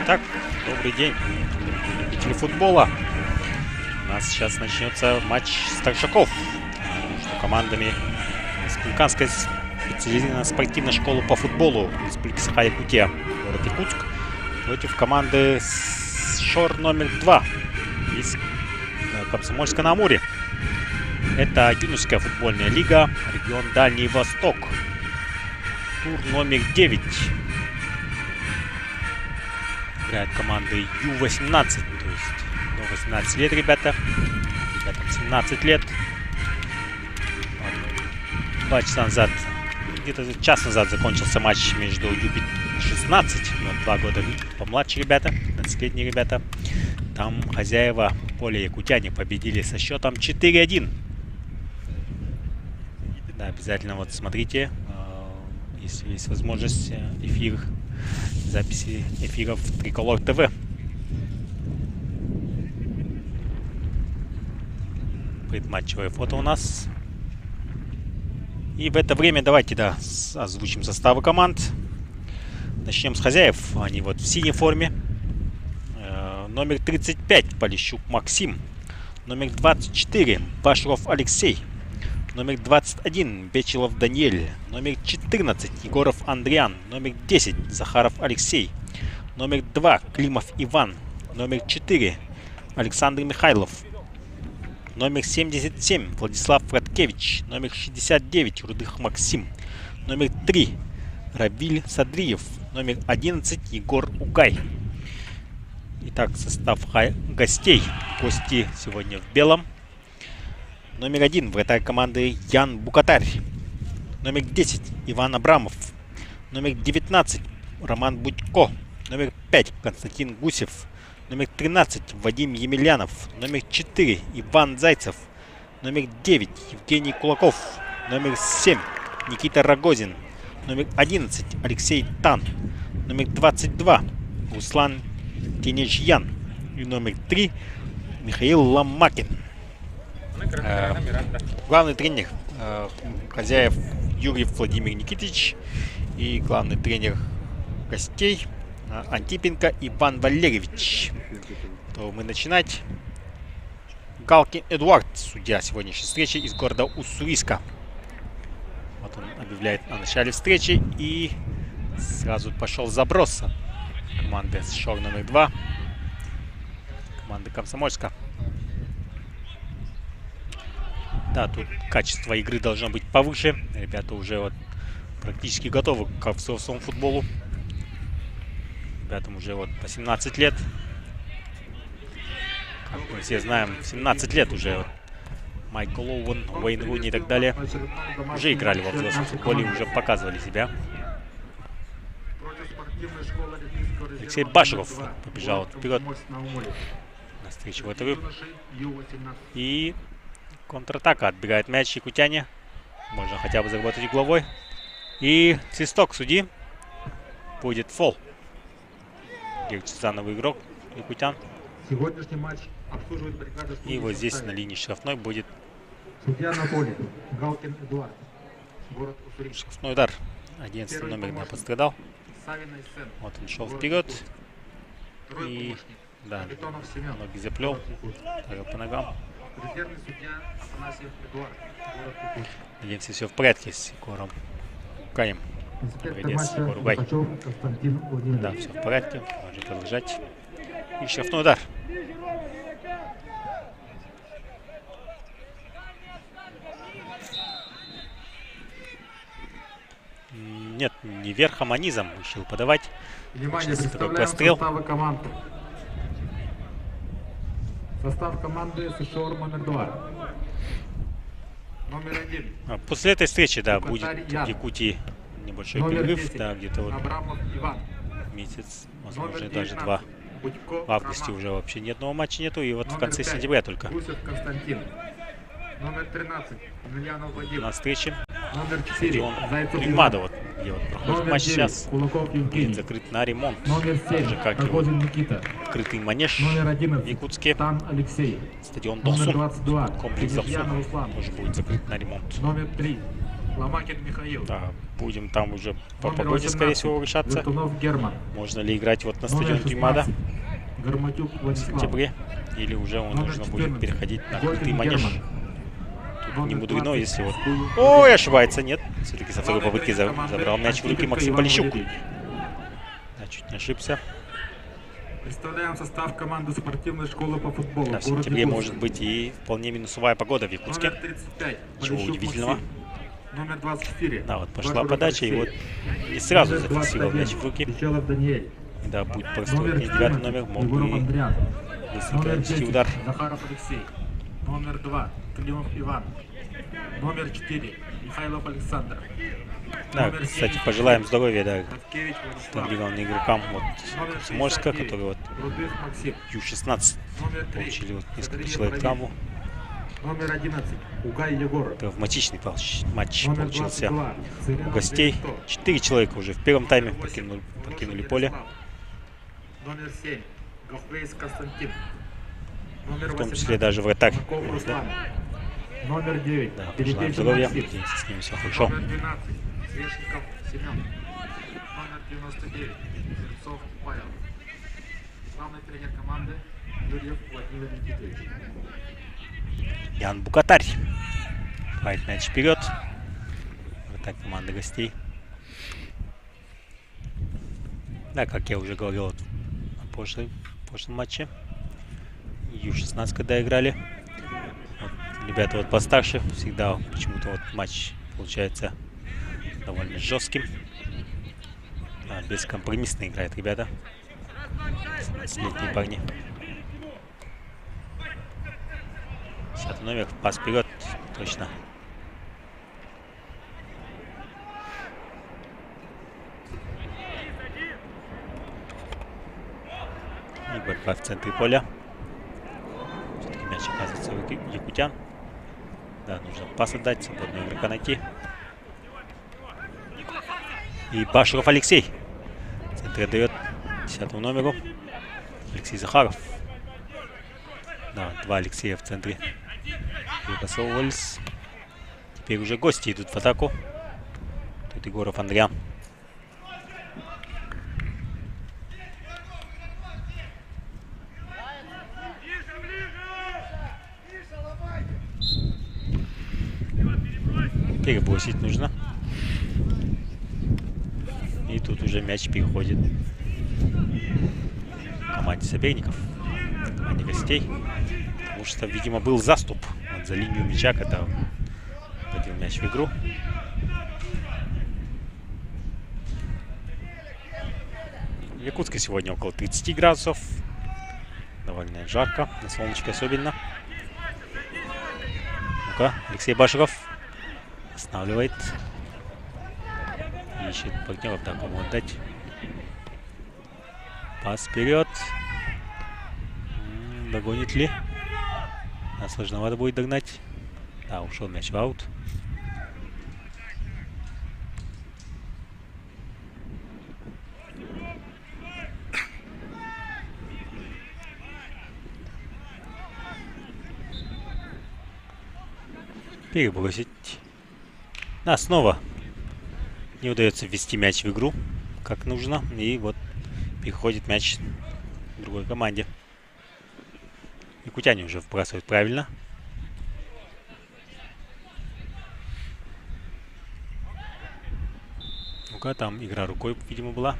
Итак, добрый день, любители футбола. У нас сейчас начнется матч старшаков между командами Республиканской специализированной спортивной школы по футболу Республики Саха-Якутия, город Якутск, против команды ШОР номер 2 из Комсомольска-на-Амуре. Это юношеская футбольная лига, регион Дальний Восток. Тур номер 9. Играют команды Ю-18, то есть до 18 лет ребятам 17 лет. 2 часа назад, где-то час назад закончился матч между Ю-16, 2 года помладше ребята, 15-летние ребята. Там хозяева поля якутяне победили со счетом 4-1. Да, обязательно вот смотрите, если есть возможность, записи эфиров Триколор ТВ. Предматчевое фото у нас. И в это время давайте, озвучим составы команд. Начнем с хозяев. Они вот в синей форме. Номер 35 Полищук Максим. Номер 24 Башров Алексей. Номер 21 Бечилов Даниэль. Номер 14 Егоров Андриан. Номер 10 Захаров Алексей. Номер 2 Климов Иван. Номер 4 Александр Михайлов. Номер 77 Владислав Фраткевич. Номер 69 Рудых Максим. Номер 3 Равиль Садриев. Номер 11 Егор Угай. Итак, состав гостей. Гости сегодня в белом. Номер 1 вратарь команды Ян Букатарь. Номер 10 Иван Абрамов. Номер 19 Роман Будько. Номер 5 Константин Гусев. Номер 13 Вадим Емельянов. Номер 4 Иван Зайцев. Номер 9 Евгений Кулаков. Номер 7 Никита Рогозин. Номер 11 Алексей Тан. Номер 22 Руслан Тенежьян. И номер 3 Михаил Ломакин. Главный тренер хозяев Юрий Владимир Никитич. И главный тренер гостей Антипенко Иван Валерьевич. То мы начинать. Галкин Эдуард, судья сегодняшней встречи из города Уссурийска. Вот он объявляет о начале встречи. И сразу пошел заброс команды ШОР номер 2. Команды Комсомольска. Да, тут качество игры должно быть повыше. Ребята уже вот практически готовы к взрослому футболу. Ребятам уже вот по 17 лет. Как мы все знаем, 17 лет уже вот Майкл Оуэн, Уэйн Руни и так далее уже играли во взрослом футболе, уже показывали себя. Алексей Башров побежал вперед на встречу вратарю. И контратака, отбирает мяч якутяне. Можно хотя бы заработать угловой. И свисток судьи. Будет фол. Герчезановый игрок якутян. Сегодняшний матч обслуживает бригада. И вот здесь на линии штрафной будет судья на поле. Галкин Эдуард. Город Уссурийск. штрафной удар. 11 номер не пострадал. Вот он шел вперед. И да, ноги заплел. По ногам. Надеемся, все в порядке с Егором Угаем. Молодец, Егор Угай. Да, все в порядке. Можно продолжать. И штрафной удар. Нет, не верхом, а низом решил подавать. Внимание, представляем составы команд. Состав команды ШОР номер 2. Номер 1. После этой встречи, да, будет в Якутии небольшой перерыв, да, где-то вот месяц, возможно, даже 2. В августе уже вообще ни одного матча нету, и вот в конце сентября только. Номер 13 Емельянов Вадим. На встрече. Номер 4 Примада, вот где вот проходит матч сейчас, будет закрыт на ремонт. Номер 7 как Рогозин Никита. Крытый манеж Номер 11 в Якутске. Тан Алексей. Стадион Номер Донсун. 22 Комплекс Тенежьян Донсун Руслан. тоже будет закрыт на ремонт. Номер 3 Ломакин Михаил. Да, будем там уже по Номер погоде, скорее 18, всего, решаться. Вертунов Герман. Можно ли играть вот на Номер стадион Геймада 16, Гарматюк в Владислав. сентябре, или уже Номер нужно будет 14, переходить на Горький крытый манеж. Герман. Тут не мудрено, если вот... Стуев Ой, Владимир. ошибается, нет. Все-таки со второй Главный попытки тренер команды забрал мяч в руки Антипенко Максим Иван Полищук. Валерьевич. Да, чуть не ошибся. Представляем состав команды спортивной школы по футболу. Да, в город сентябре Якутск. может быть и вполне минусовая погода в Якутске. Номер 35, Ничего Полищук удивительного. Максим. Номер 24. Да, вот пошла Башуров подача, и Алексей. вот и сразу Номер зафиксировал 21, мяч в руки. Печалов Даниэль. Да, будет Номер простой 9 номер, мог бы Егоров и Андриан. быстренько Номер нанести 10, удар. Захаров Алексей. Номер 2, Климов Иван. Номер 4, Михайлов Александр. Да, Номер кстати, 7, пожелаем здоровья, да, Таткевич Владислав. традиционным игрокам вот Номер Комсомольска, 69, которые вот Рудых Максим. Ю-16 Номер 3, получили вот несколько Катерина человек Воробей. травму. Номер 11, Угай Егор. Травматичный матч Номер получился 22, Цыринов у гостей. Виктор. 4 человека уже в первом тайме Номер 8, покинули Ложев поле. Ярослав. Номер 7, Говбейс Константин. Номер В том 18, числе даже вратарь. Маков Руслан. Номер 9, Да, пожелаем Перепечин здоровья. Максим. Надеемся, с ним все хорошо. Номер 12, Свешников Семен. Номер 99, Сырцов Павел. Главный тренер команды Юрьев Владимир Никитович. Ян Букатарь. Файт мяч вперед. Вратарь команды гостей. Да, как я уже говорил вот в прошлом матче. Ю-16 когда играли. Вот, ребята вот постарше. Всегда почему-то вот матч получается довольно жестким. Бескомпромиссно играют ребята. 17-летние парни. 10 номер, пас вперед, точно. И борьба в центре поля. Все-таки мяч оказывается у якутян. Да, нужно пас отдать, свободного игрока найти. И Башуров Алексей. В центре дает 10 номеру. Алексей Захаров. Да, два Алексея в центре. Перепасовывались. Теперь уже гости идут в атаку. Тут Егоров Андриан. Перебросить нужно. И тут уже мяч переходит к команде соперников, команде гостей. Потому что, видимо, был заступ вот за линию мяча, когда вводил мяч в игру. В Якутске сегодня около 30 градусов. Довольно жарко, на солнышке особенно. Ну-ка, Алексей Башуров останавливает. Ищет партнеров, да, кому отдать. Пас вперед. Догонит ли? Да, сложновато будет догнать. Да, ушел мяч в аут. Перебросить. Да, снова не удается ввести мяч в игру как нужно. И вот переходит мяч другой команде. Якутяне уже вбрасывают правильно. Ну-ка, там игра рукой, видимо, была.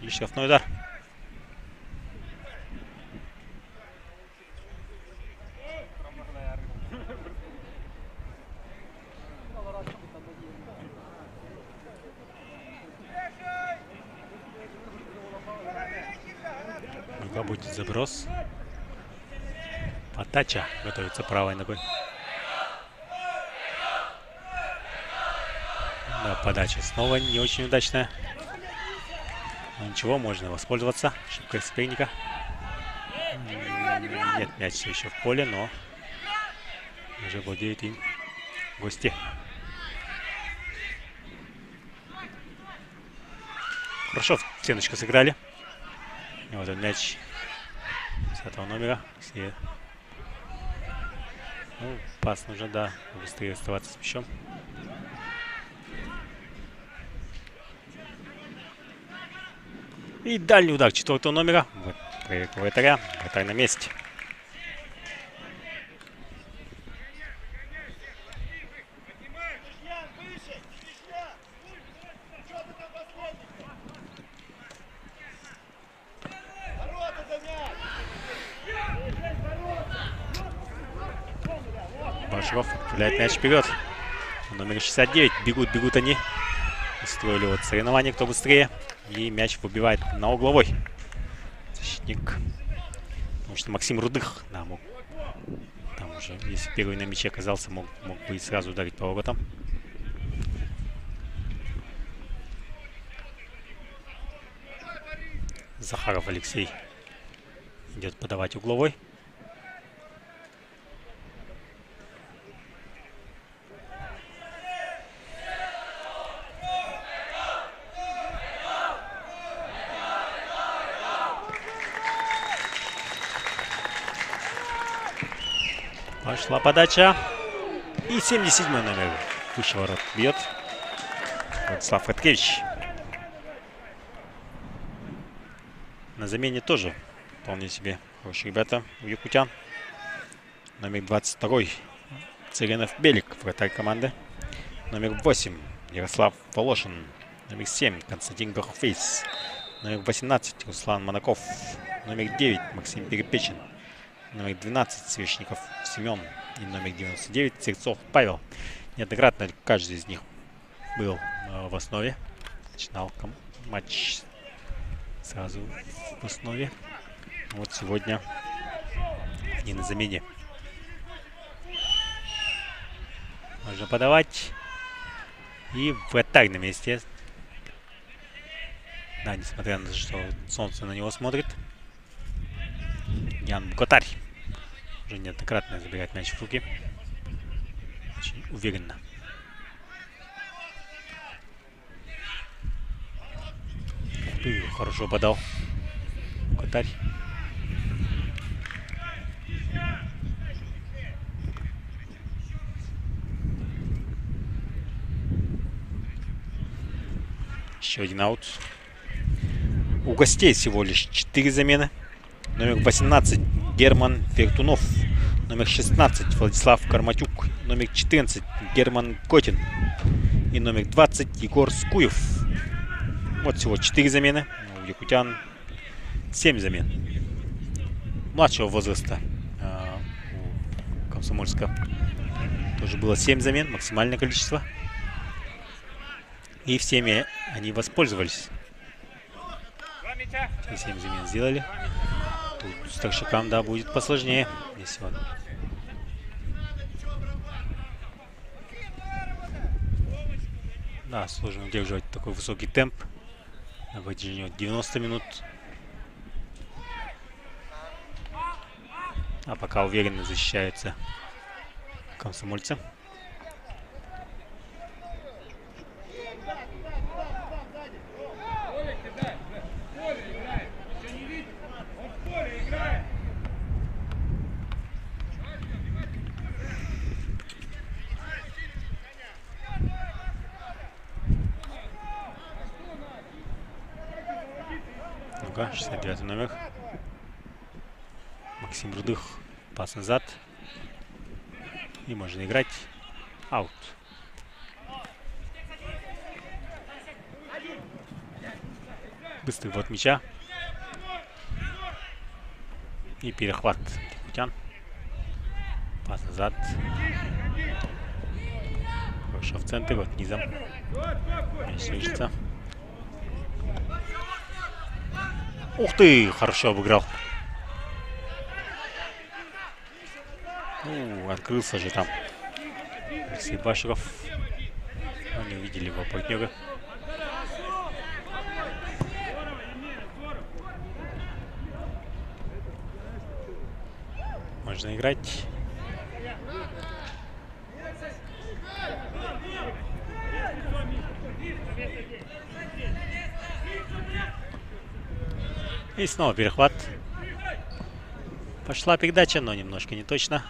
И штрафной удар. Ну-ка, будет заброс. Подача готовится правой ногой. Да, подача снова не очень удачная. Но ничего, можно воспользоваться ошибкой соперника. Нет, мяч все еще в поле, но уже владеют им гости. Хорошо в стеночку сыграли. И вот он мяч 10 номера. Ну, пас нужно, да, быстрее оставаться с мячом. И дальний удар 4-го номера. Проверка вратаря. Вратарь на месте. Башров отправляет мяч вперед. Номер 69. Бегут они. Устроили вот соревнование, кто быстрее. И мяч выбивает на угловой. Защитник. Потому что Максим Рудых, да, мог. Там уже, если первый на мяче оказался, мог бы и сразу ударить по воротам. Захаров Алексей идет подавать угловой. Пошла подача. И 77-й номер выше ворот бьет. Владислав Хаткевич. На замене тоже вполне себе хорошие ребята у якутян. Номер 22-й Цыренов Белик, вратарь команды. Номер 8 Ярослав Волошин. Номер 7 Константин Горфейс. Номер 18 Руслан Монаков. Номер 9 Максим Перепечин. Номер 12 Свечников Семен. И номер 99 Сырцов Павел. Неоднократно каждый из них был в основе. Начинал матч сразу в основе. Вот сегодня они на замене. Можно подавать. И вратарь на месте. Да, несмотря на то, что солнце на него смотрит. Ян Букатарь уже неоднократно забирает мяч в руки. Очень уверенно. Хорошо подал Букатарь. Еще один аут. У гостей всего лишь 4 замены. Номер 18 Герман Фертунов. Номер 16 Владислав Карматюк. Номер 14 Герман Котин. И номер 20 Егор Скуев. Вот всего 4 замены. У якутян 7 замен. Младшего возраста у Комсомольска тоже было 7 замен. Максимальное количество. И всеми они воспользовались. Все 7 замен сделали. Тут старшакам, да, будет посложнее. Здесь вот. Да, сложно удерживать такой высокий темп на протяжении 90 минут. А пока уверенно защищаются комсомольцы. Ну-ка, 69 номер. Максим Рудых. Пас назад. И можно играть. Аут. Быстрый вот мяча. И перехват якутян. Пас назад. Хорошо в центре, вот низом. Мяч движется. Ух ты! Хорошо обыграл. Открылся же там Алексей Баширов. Они увидели его партнера. Можно играть. И снова перехват. Пошла передача, но немножко не точно.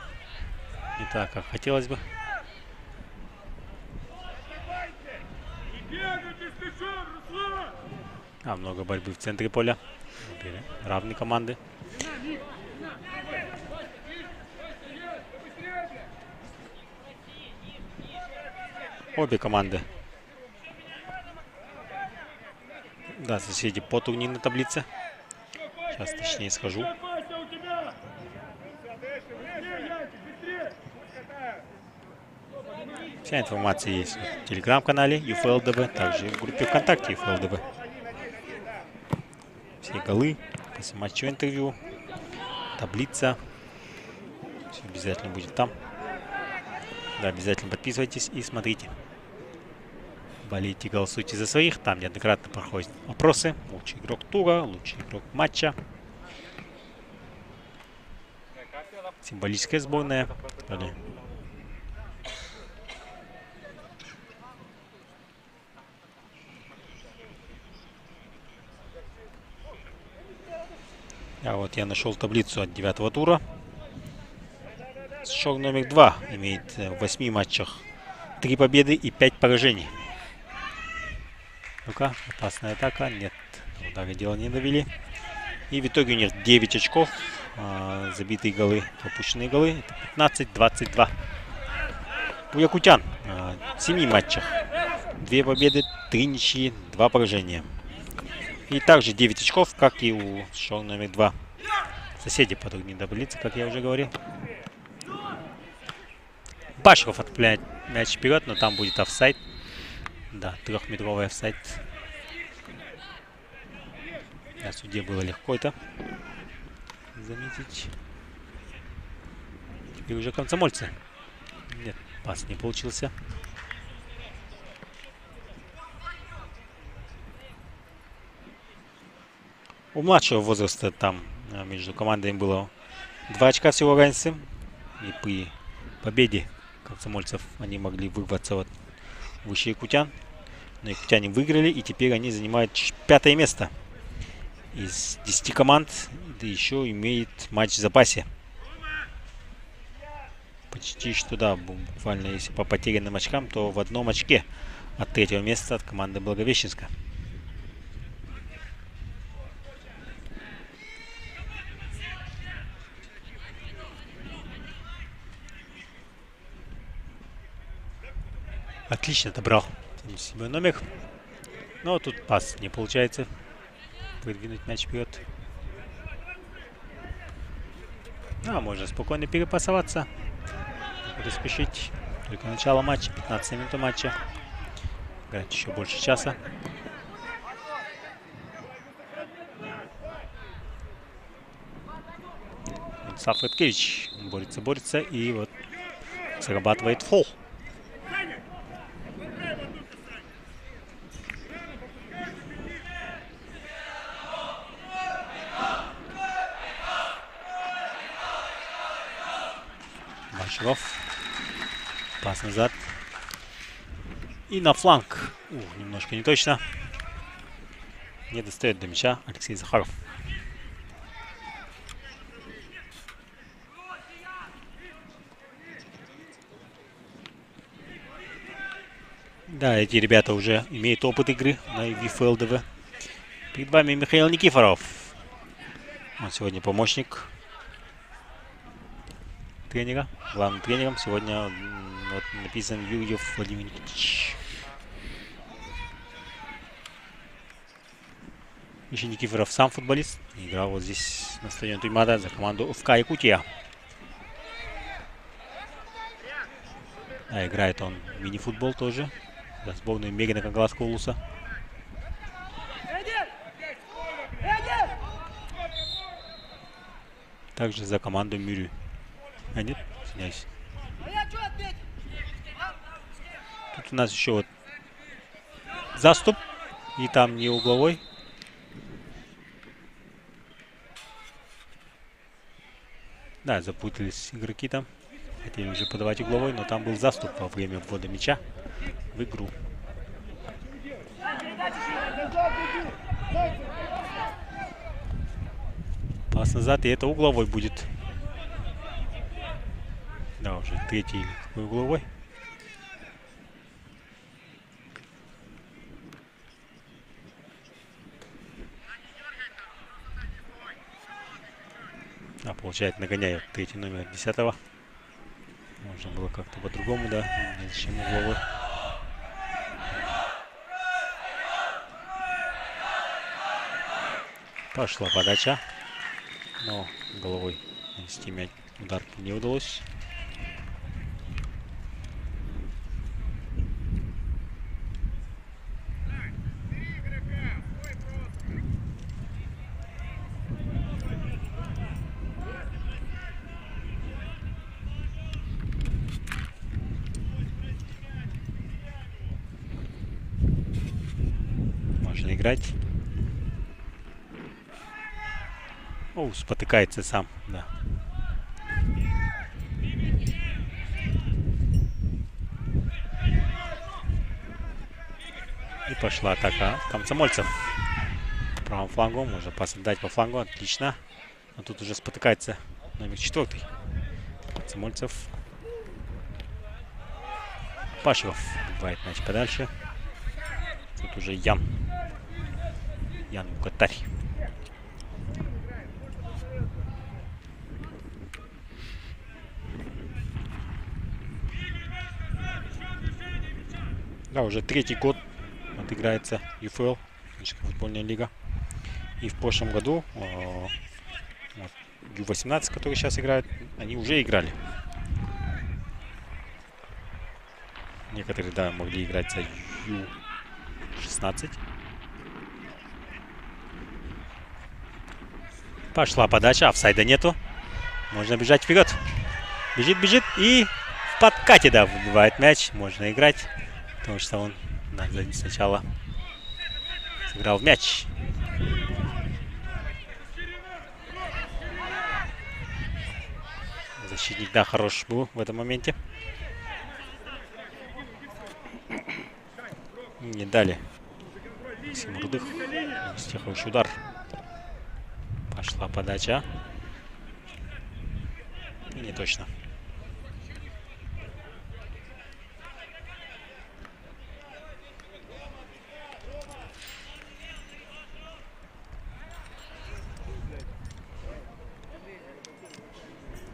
Не так, как хотелось бы. Много борьбы в центре поля. Равные команды. Обе команды. Да, соседи по турнирной таблице. Сейчас точнее схожу. Вся информация есть в телеграм-канале UFLDB, также в группе ВКонтакте UFLDB. Все голы, послематчевое интервью, таблица. Все обязательно будет там. Да, обязательно подписывайтесь и смотрите. Болейте, голосуйте за своих. Там неоднократно проходят вопросы. Лучший игрок тура, лучший игрок матча. Символическая сборная. А вот я нашел таблицу от 9-го тура. Шаг номер 2 имеет в 8 матчах 3 победы и 5 поражений. Ну-ка, опасная атака. Нет, удары дело не довели. И в итоге у них 9 очков. Забитые голы, пропущенные голы. Это 15-22. У якутян в 7 матчах 2 победы, 3 ничьи, 2 поражения. И также 9 очков, как и у шоу номер 2. Соседи по турнирной таблице, как я уже говорил. Башков отправляет мяч вперед, но там будет офсайд. Да, 3-метровый офсайд. На суде было легко это заметить. Теперь уже комсомольцы. Нет, пас не получился. У младшего возраста там между командами было 2 очка всего разницы. И при победе комсомольцев они могли вырваться вот выше якутян. Но якутяне выиграли, и теперь они занимают 5-е место. Из 10 команд, да еще имеет матч в запасе. Почти что да, буквально если по потерянным очкам, то в одном очке от 3-го места от команды Благовещенска. Отлично отобрал 77 номер. Но тут пас не получается. Выдвинуть мяч вперед. Можно спокойно перепасоваться. Буду спешить. Только начало матча, 15 минут матча. Играть еще больше часа. Сафеткевич борется и вот зарабатывает фол. Башков. Пас назад. И на фланг. Немножко не точно. Не достает до мяча Алексей Захаров. Да, эти ребята уже имеют опыт игры на UFLDB. Перед вами Михаил Никифоров. Он сегодня помощник тренера. Главным тренером сегодня вот написан Юрьев Владимир Никитич. Еще Никифоров сам футболист. Играл вот здесь на стадионе Туймада за команду ФК Якутия. Играет он в мини-футбол тоже. За сборную Мегина Кангаласского улуса. Также за команду Мюрю. Нет, извиняюсь. Тут у нас еще вот заступ. И там не угловой. Да, запутались игроки там. Хотели уже подавать угловой, но там был заступ во время ввода мяча в игру. Пас назад, и это угловой будет. Да, уже третий какой угловой. А, получается, нагоняет третий номер 10-го. Можно было как-то по-другому, да. Зачем угловой? Пошла подача. Но головой нанести мяч удар не удалось. Можно играть. О, спотыкается сам, да. И пошла атака комсомольцев. Правым флангом, можно пас отдать по флангу, отлично. Но тут уже спотыкается номер 4. Комсомольцев. Пашев бывает мяч подальше. Тут уже Ян Букатарь. Да, уже третий год отыграется ЮФЛ, футбольная лига. И в прошлом году Ю-18, который сейчас играет, они уже играли. Некоторые, да, могли играть за Ю-16. Пошла подача, офсайда нету. Можно бежать вперед. Бежит и в подкате, да, выбивает мяч. Можно играть, потому что он сначала сыграл в мяч. Защитник, да, хорош был в этом моменте. Не дали Максим Рудых. Хороший удар. Пошла подача. И не точно.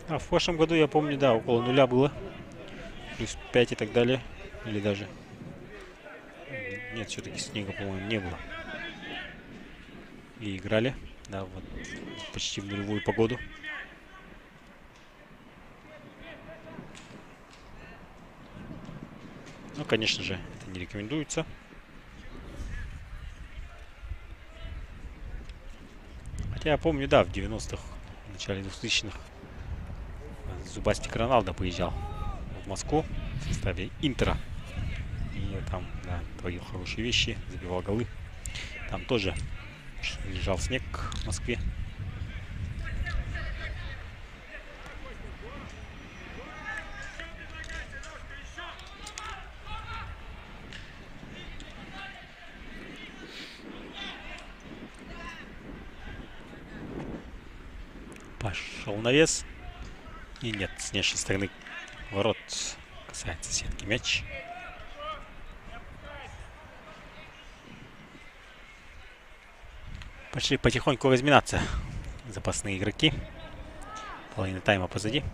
А в прошлом году, я помню, да, около нуля было. Плюс 5 и так далее. Или даже... Нет, все-таки снега, по-моему, не было. И играли. Да, вот почти в нулевую погоду. Ну, конечно же, это не рекомендуется. Хотя я помню, да, в 90-х, в начале 2000-х Зубастик Роналдо приезжал в Москву в составе Интера. И там, да, творил хорошие вещи, забивал голы. Там тоже лежал снег в Москве. Пошел навес. И нет, с внешней стороны ворот касается сетки мяч. Пошли потихоньку разминаться запасные игроки. Половина тайма позади.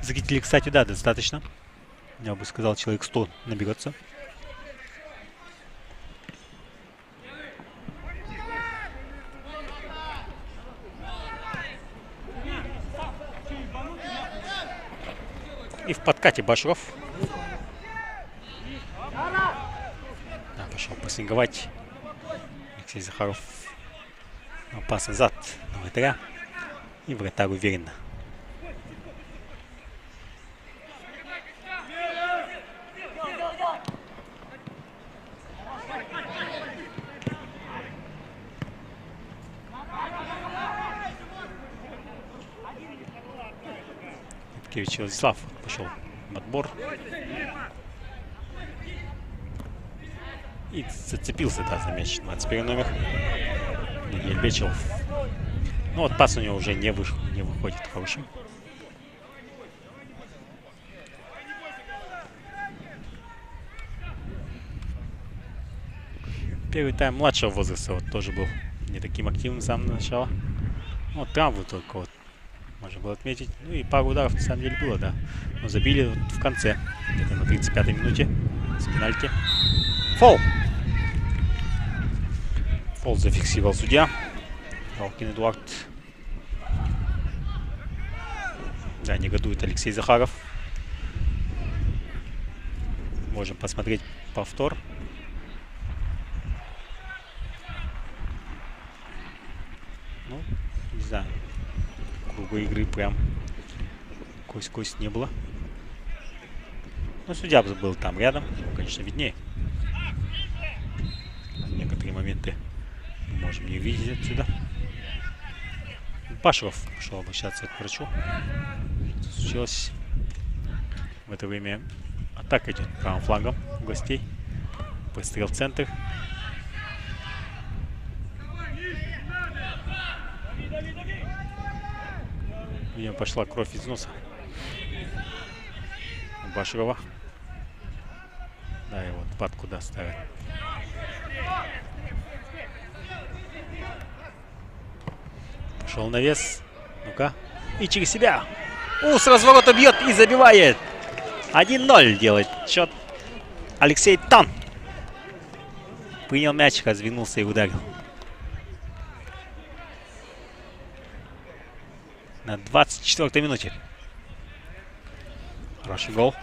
Зрителей, кстати, да, достаточно. Я бы сказал, человек 100 наберется. И в подкате Башров. Да, пошел посинговать. Алексей Захаров. Пас назад на вратаря. И вратарь уверенно. Владислав пошел в отбор. И зацепился, да, за мяч. 21 номер. Ельбечев. Ну вот пас у него уже не выходит хорошим. Первый тайм младшего возраста вот тоже был не таким активным с самого начала. Вот травму только вот можно было отметить. Ну и пару ударов на самом деле было, да. Но забили вот в конце, где-то на 35-й минуте с пенальти. Фол! Фол зафиксировал судья. Галкин Эдуард. Да, негодует Алексей Захаров. Можем посмотреть повтор. Ну, не знаю. Круга игры прям кость-кость не было. Но судья был там рядом. Конечно, виднее. Некоторые моменты мы можем не увидеть отсюда. Баширов пошел обращаться к врачу. Что случилось? В это время атака идет правым флангом у гостей. Пострел в центр. Видимо, пошла кровь из носа у Баширова. Да, и вот пад куда ставят. Пошел навес. Ну-ка. И через себя. С разворота бьет и забивает. 1-0 делает счет. Алексей Тан. Принял мяч, развернулся и ударил. На 24-й минуте. Хороший гол.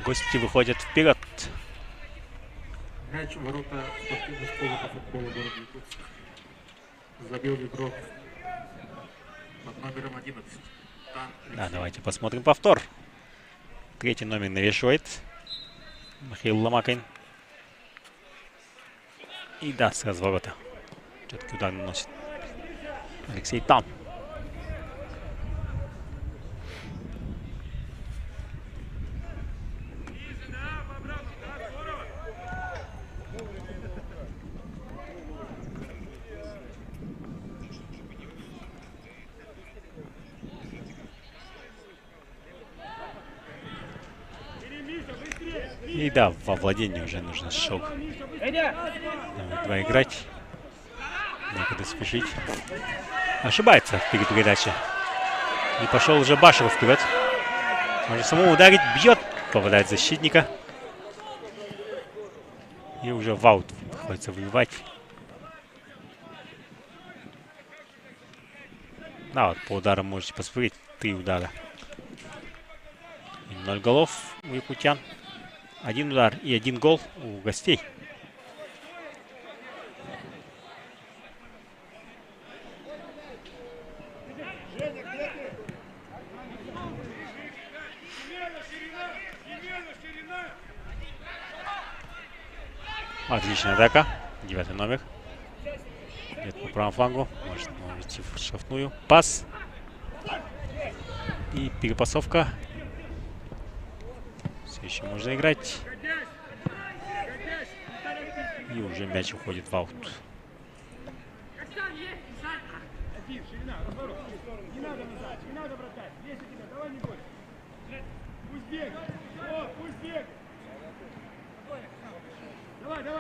Гости выходят вперед. Мяч в ворота спортивной школы по футболу города Якутск. Забил игрок под номером 11. Да, давайте посмотрим повтор. Третий номер навешивает Михаил Ломакин. И да, с разворота. Все-таки удар наносит Алексей Тан. И да, во владении уже нужно шок. Два играть. Некуда спешить. Ошибается в передаче. И пошел уже Баширов вперед. Может самому ударить. Бьет. Попадает защитника. И уже в аут приходится выбивать. Да, вот по ударам можете посмотреть. 3 удара. И 0 голов у якутян. 1 удар и 1 гол у гостей. Отличная атака. 9 номер. Идет по правому флангу. Может идти в штрафную. Пас. И перепасовка. Все еще можно играть. И уже мяч уходит в аут.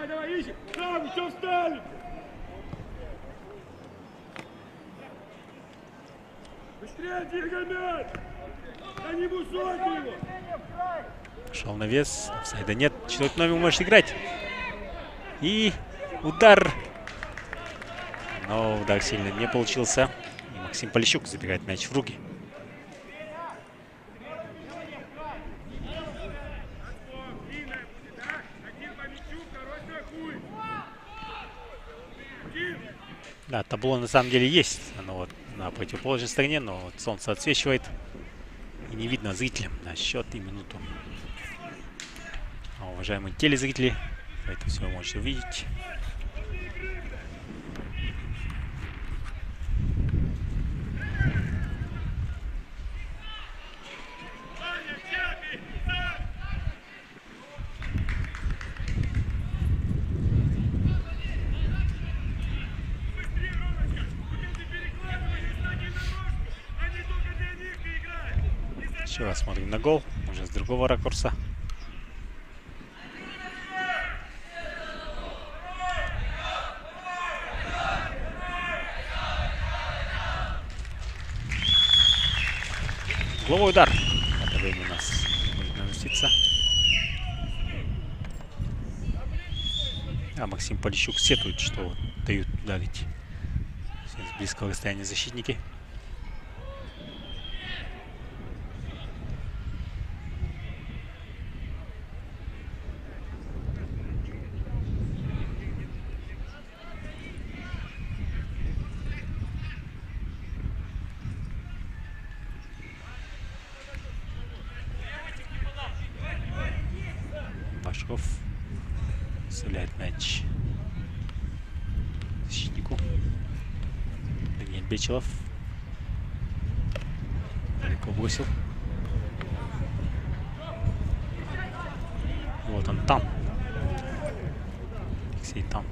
Давай, ищем! Там, что встали? Быстрее, Диргамет! Да не бусуйте его! Пошел навес. Офсайда нет. 4-й номер может играть. И удар. Но удар сильно не получился. И Максим Полищук забирает мяч в руки. Да, табло на самом деле есть. Оно вот на противоположной стороне, но вот солнце отсвечивает. И не видно зрителям на счет и минуту. А уважаемые телезрители, это все вы можете увидеть. Еще раз смотрим на гол, уже с другого ракурса. Угловой удар. Это время у нас будет наноситься. А Максим Полищук сетует, что вот дают ударить с близкого расстояния защитники. Башков вставляет мяч защитнику. Даниэль Бечелов далеко бросил. Вот он там. Алексей там.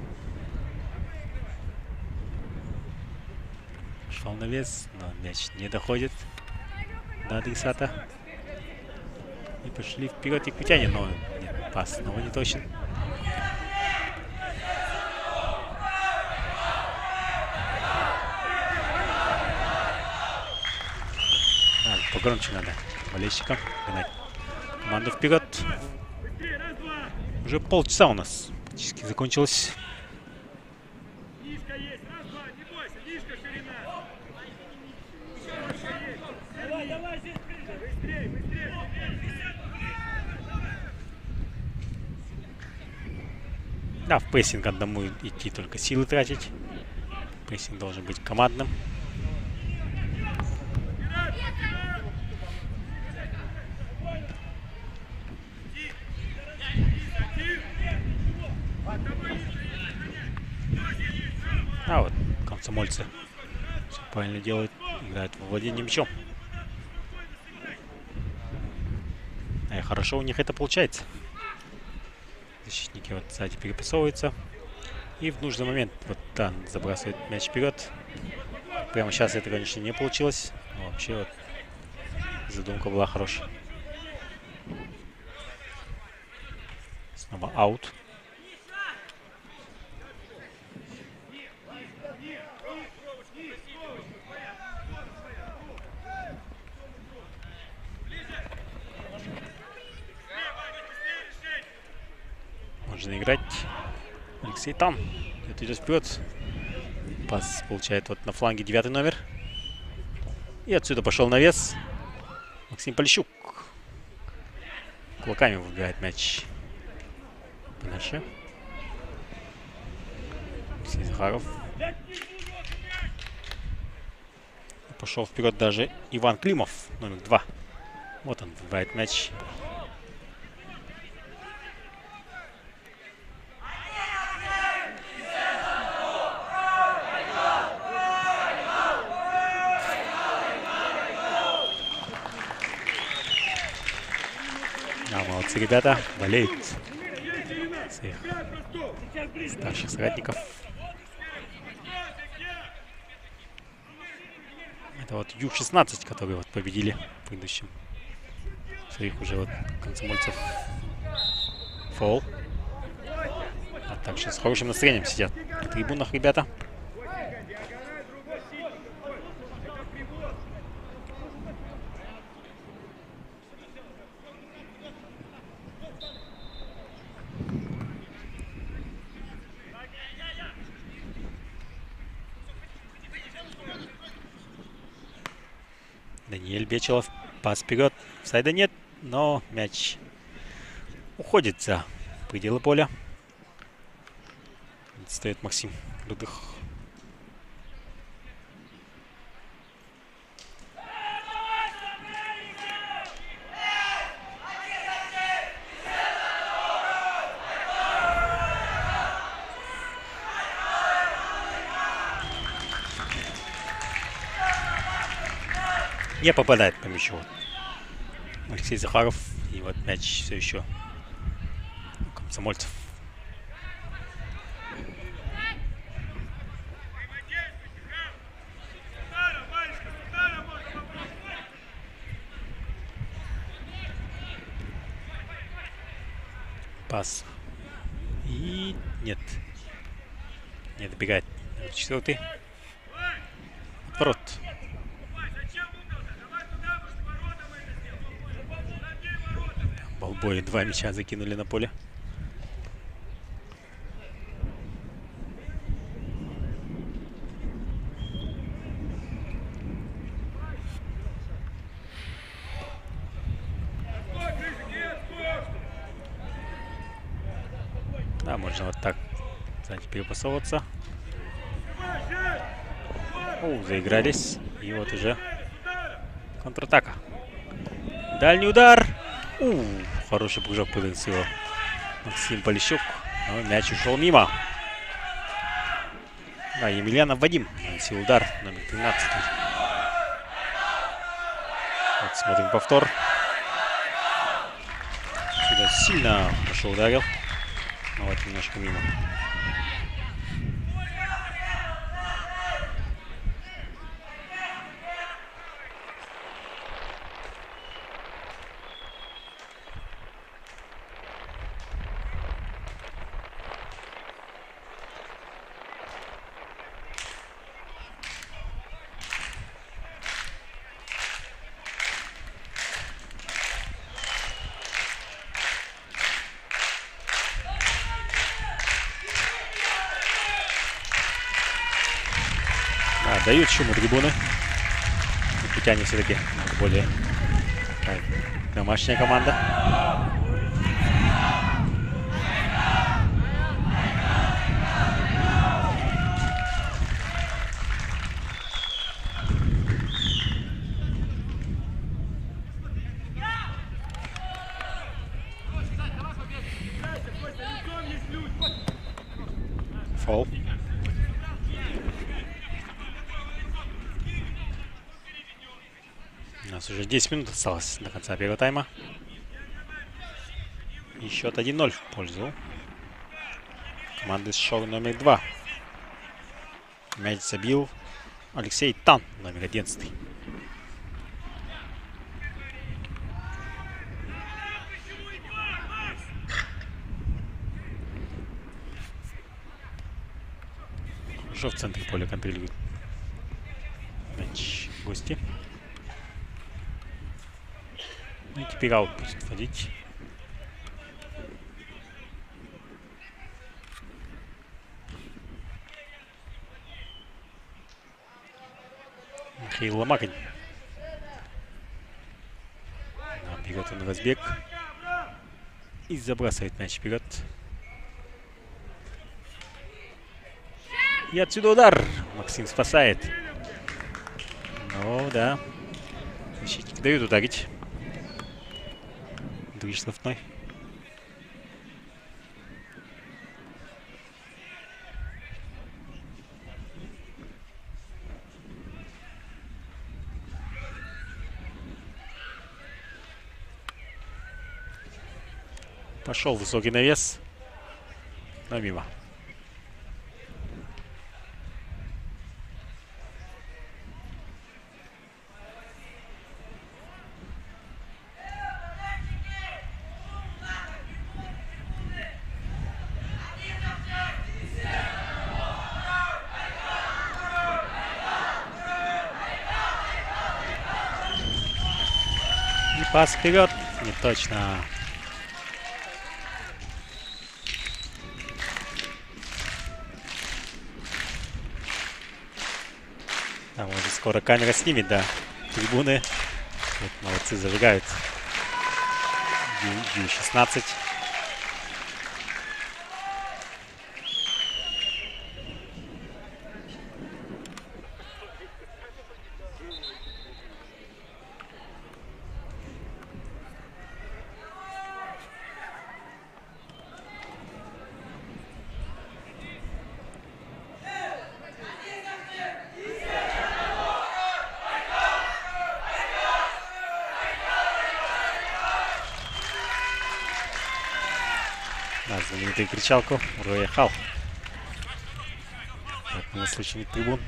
Шел на вес, но мяч не доходит до адресата. И пошли вперед якутяне, но нет, пас снова не точен. Погромче надо болельщикам гнать команду вперед. Уже полчаса у нас практически закончилось. Нишка есть. Раз, два, не бойся. Нишка, ширина. Давай, давай, здесь ближе. Быстрее, быстрее. Да, в прессинг одному идти только силы тратить. Прессинг должен быть командным. А вот комсомольцы все правильно делают, играют во владение мячом. И хорошо у них это получается. Защитники вот сзади перепасовываются. И в нужный момент вот Тан забрасывает мяч вперед. Прямо сейчас это, конечно, не получилось. Но вообще вот задумка была хорошая. Снова аут. Можно играть. Алексей там. Это идет вперед. Пас получает вот на фланге 9 номер. И отсюда пошел навес. Максим Полищук. Кулаками выбивает мяч. Дальше. Алексей Захаров. Пошел вперед даже Иван Климов, номер 2. Вот он выбивает мяч. Молодцы ребята, болеют своих старших соратников. Это вот Ю-16, которые вот победили в предыдущем. Своих уже вот комсомольцев. Фол. А также с хорошим настроением сидят на трибунах ребята. Даниэль Бечелов. Пас вперед. Сайда нет, но мяч уходит за пределы поля. Стоит Максим Рудых. Не попадает по мячу. Алексей Захаров. И вот мяч все еще у комсомольцев. Пас. И нет. Не добегает. Четвертый. Отворот. Болбой 2 мяча закинули на поле. Да, можно вот так, знаете, перепасовываться. Заигрались. И вот уже контратака. Дальний удар. Хороший прыжок потенциал Максим Полищук. Но мяч ушел мимо. Да, Емельянов Вадим наносил удар, номер 13. Вот смотрим повтор. Сюда сильно пошел ударил. Но вот немножко мимо. Дают шуму трибуны. Путяне все-таки более домашняя команда. Фол. У нас уже 10 минут осталось до конца первого тайма. И счет 1-0 в пользу команды с шоу номер 2. Мяч забил Алексей Тан, номер 11. Хорошо в центре поля контролирует мяч гости. Ну и теперь аут будет входить. Михаил Ломакин. Берет он разбег. И забрасывает мяч вперед. И отсюда удар. Максим спасает. Ну да. Защитники дают ударить. Другой штрафной. Пошел высокий навес. Но мимо. И пас вперед. Не точно. Там уже скоро камера снимет, да. Трибуны. Вот, молодцы, зажигают. Ю-16. Да, знаменитую кричалку Роя Хал. Вот мы слышим из трибун.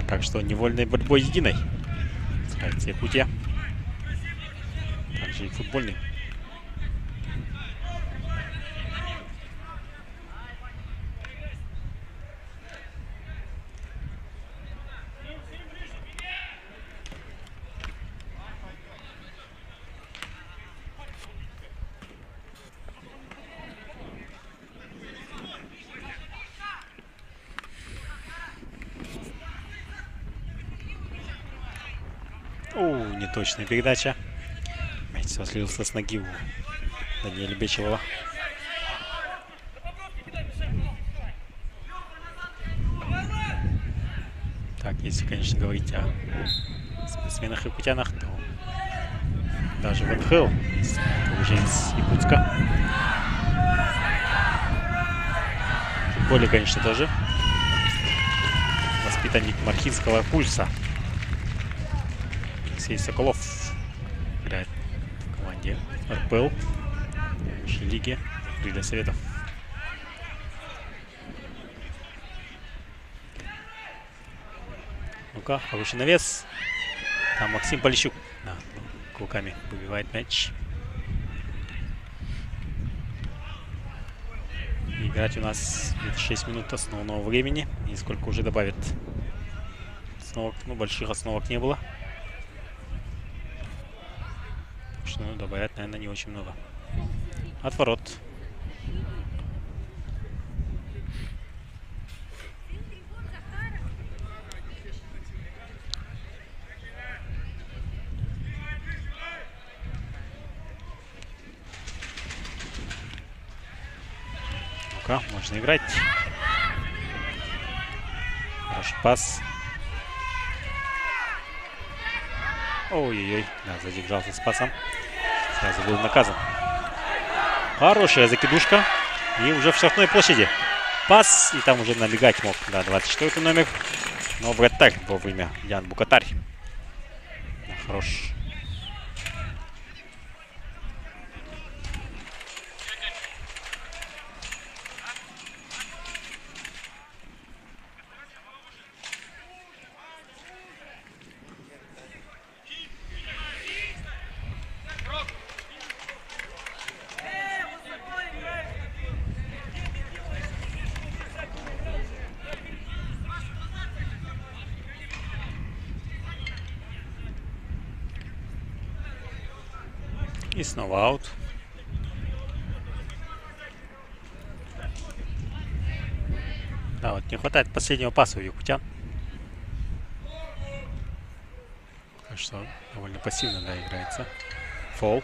Так что невольной борьбой единой справится Якутия. Также и футбольный. Неточная передача. Мяч слился с ноги у Даниэля Бечевого. Так, если, конечно, говорить о спортсменах якутянах, то даже в НХЛ есть уроженец Якутска. В футболе, конечно, тоже воспитанник Мархинского Пульса. Алексей Соколов играет в команде РПЛ, в лиге Крылья Советов. Ну-ка, хороший навес. Там Максим Полищук, да, кулаками выбивает мяч. Играть у нас 6 минут основного времени. И сколько уже добавит основок. Ну, больших основок не было. Что, ну, добавят, наверное, не очень много. Отворот. Ну-ка, можно играть. Хороший пас. Ой-ой-ой, да, задержался с пасом. Сразу был наказан. Хорошая закидушка. И уже в штрафной площади. Пас. И там уже набегать мог. Да, 24 номер. Но вратарь вовремя. Ян Букатарь. Да, хорош. И снова аут. Да, вот не хватает последнего паса у якутян. Так что довольно пассивно, да, играется. Фол.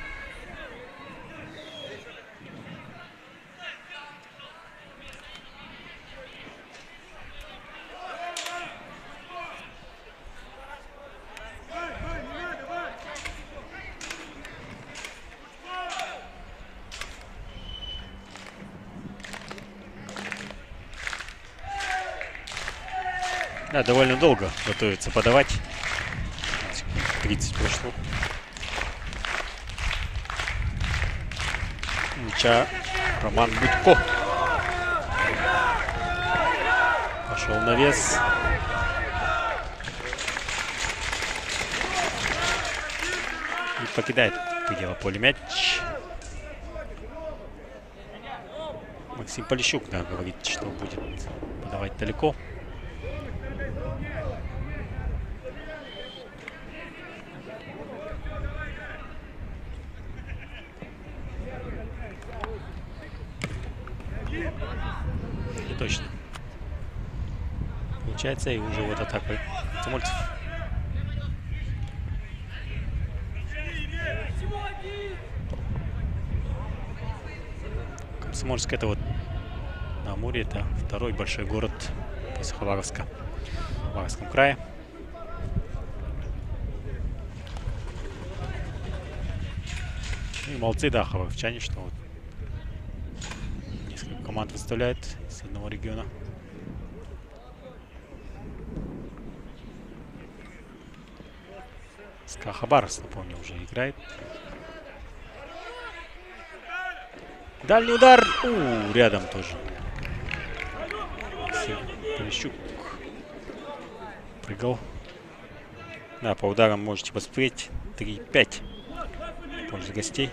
Да, довольно долго готовится подавать. 30 прошло. Мяча Роман Будько. Пошел навес. И покидает пределы поля мяч. Максим Полищук, да, говорит, что будет подавать далеко. Точно. Получается, и уже вот атакой комсомольцев. Комсомольск — это вот на Амуре, это второй большой город после Хабаровска в Хабаровском крае. И молодцы, да, хабаровчане, что вот несколько команд выставляет с одного региона. СКА Хабаровск, напомню, уже играет. Дальний удар. Рядом тоже. Полищук Прыгал. Да, по ударам можете посмотреть. 3-5. В пользу гостей.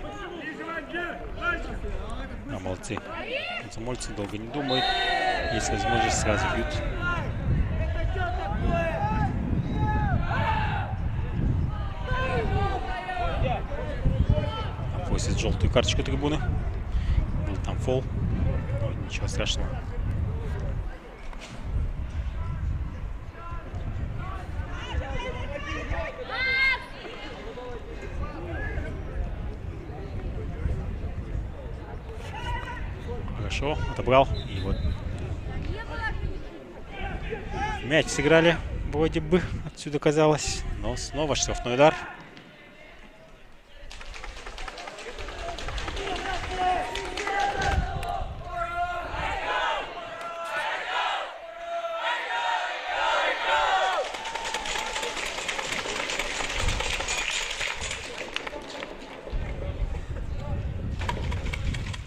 Да, молодцы. Комсомольцы долго не думают. Есть возможность, сразу бьют. Просит желтую карточку трибуны. Был там фол. Но ничего страшного. Хорошо, отобрал. И вот мяч сыграли, вроде бы, отсюда казалось. Но снова штрафной удар.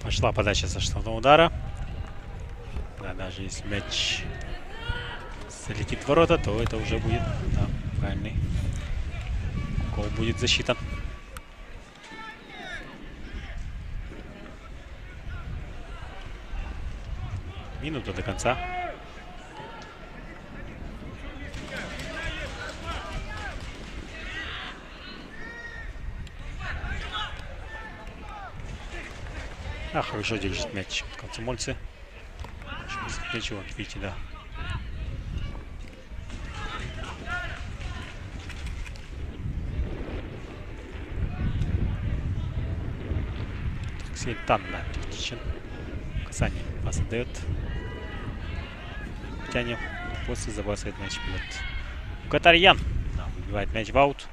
Пошла подача со штрафного удара. Да, даже если мяч залетит в ворота, то это уже будет, да, правильный гол, будет засчитан. Минута до конца. А, хорошо держит мяч комсомольцы. Ничего, видите, да. Алексей Танна техничен. Касание пас отдает. Тянем. После забрасывает мяч вперед. Катарьян. Да, выбивает мяч в аут.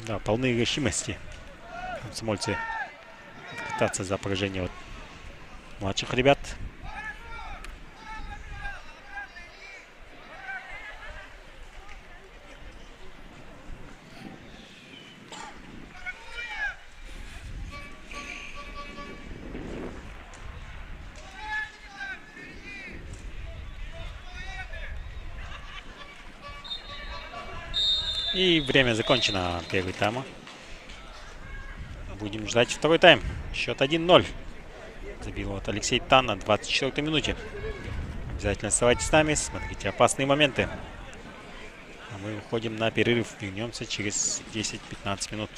Да, полны решимости комсомольцы пытаться за поражение от младших ребят. И время закончено первый тайма. Будем ждать второй тайм. Счет 1-0. Забил вот Алексей Тан на 24-й минуте. Обязательно оставайтесь с нами, смотрите опасные моменты. А мы уходим на перерыв. Вернемся через 10-15 минут.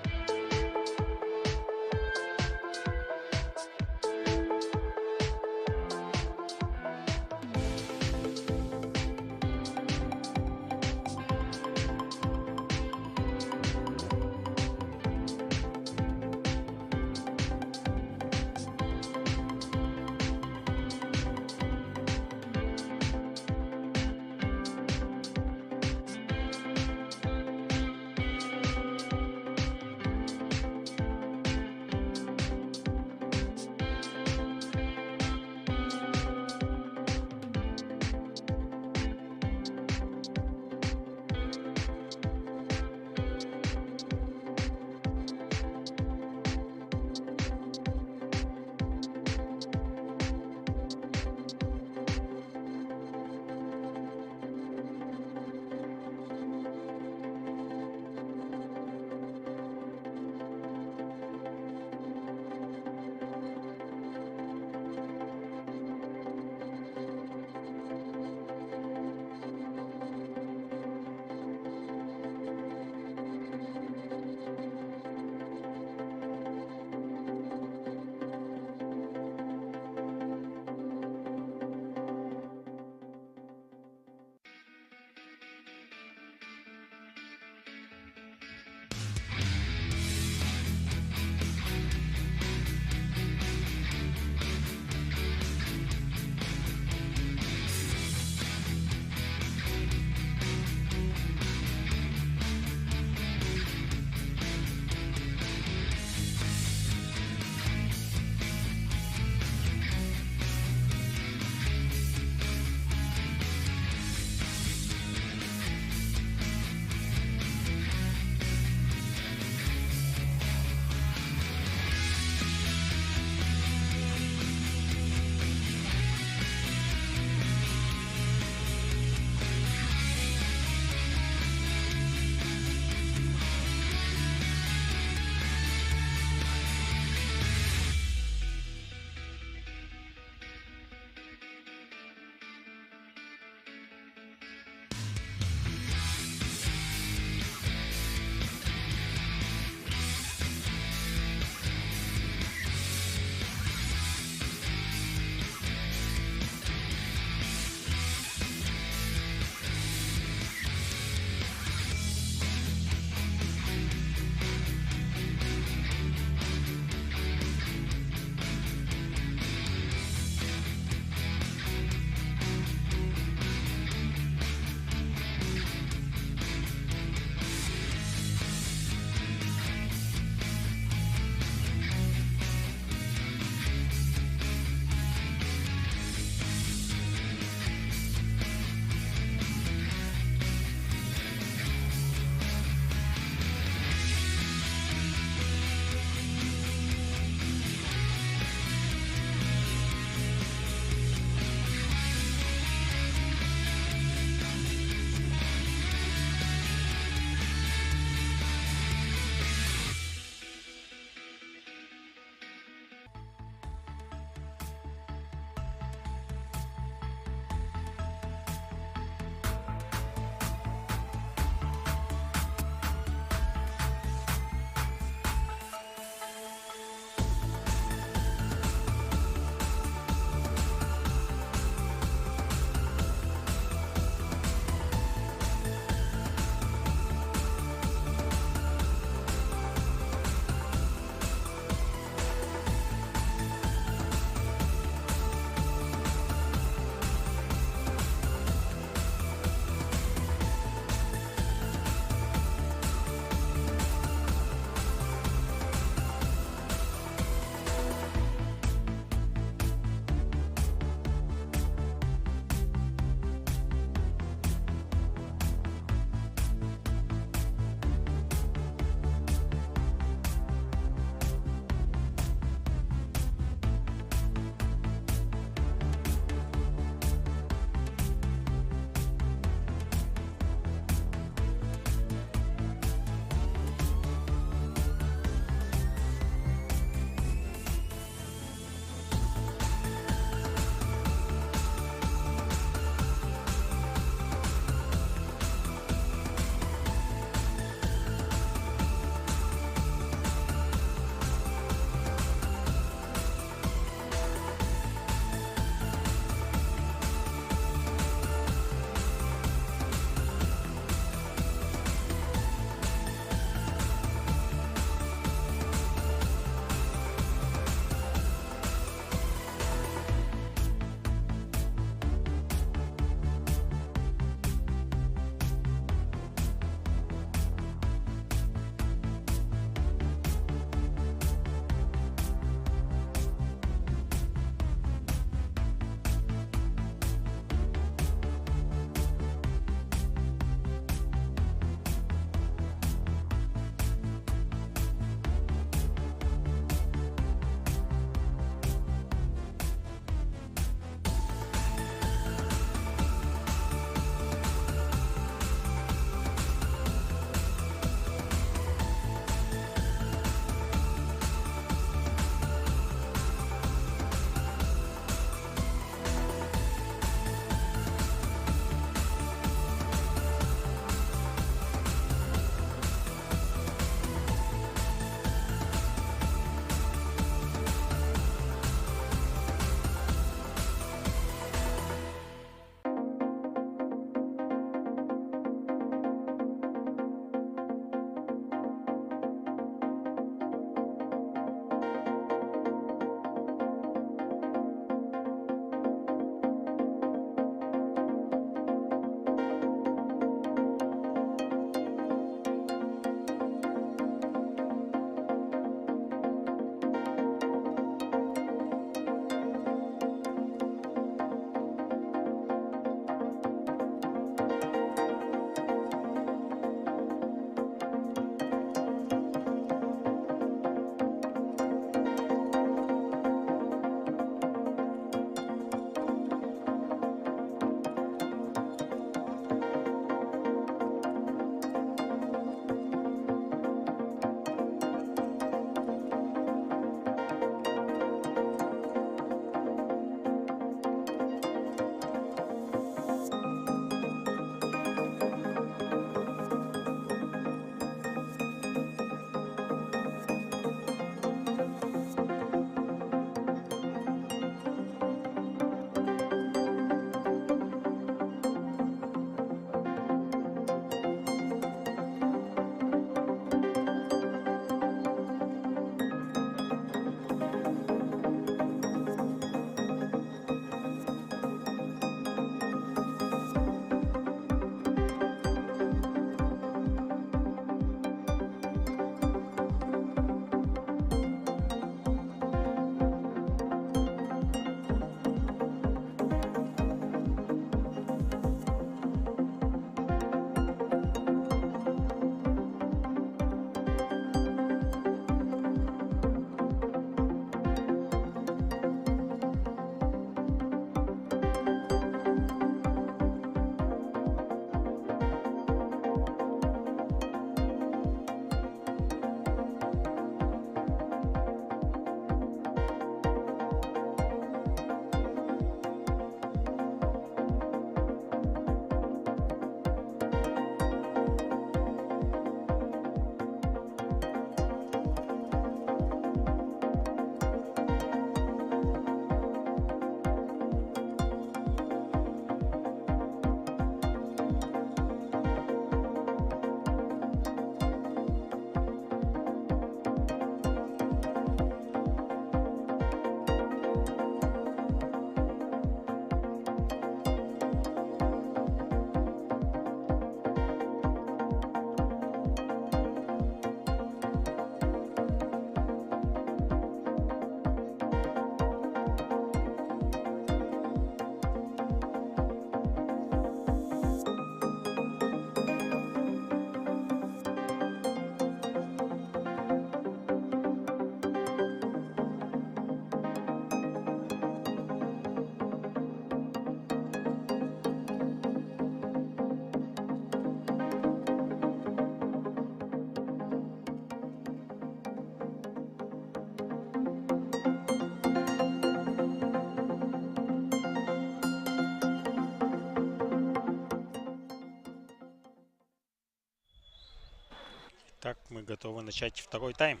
Так, мы готовы начать второй тайм.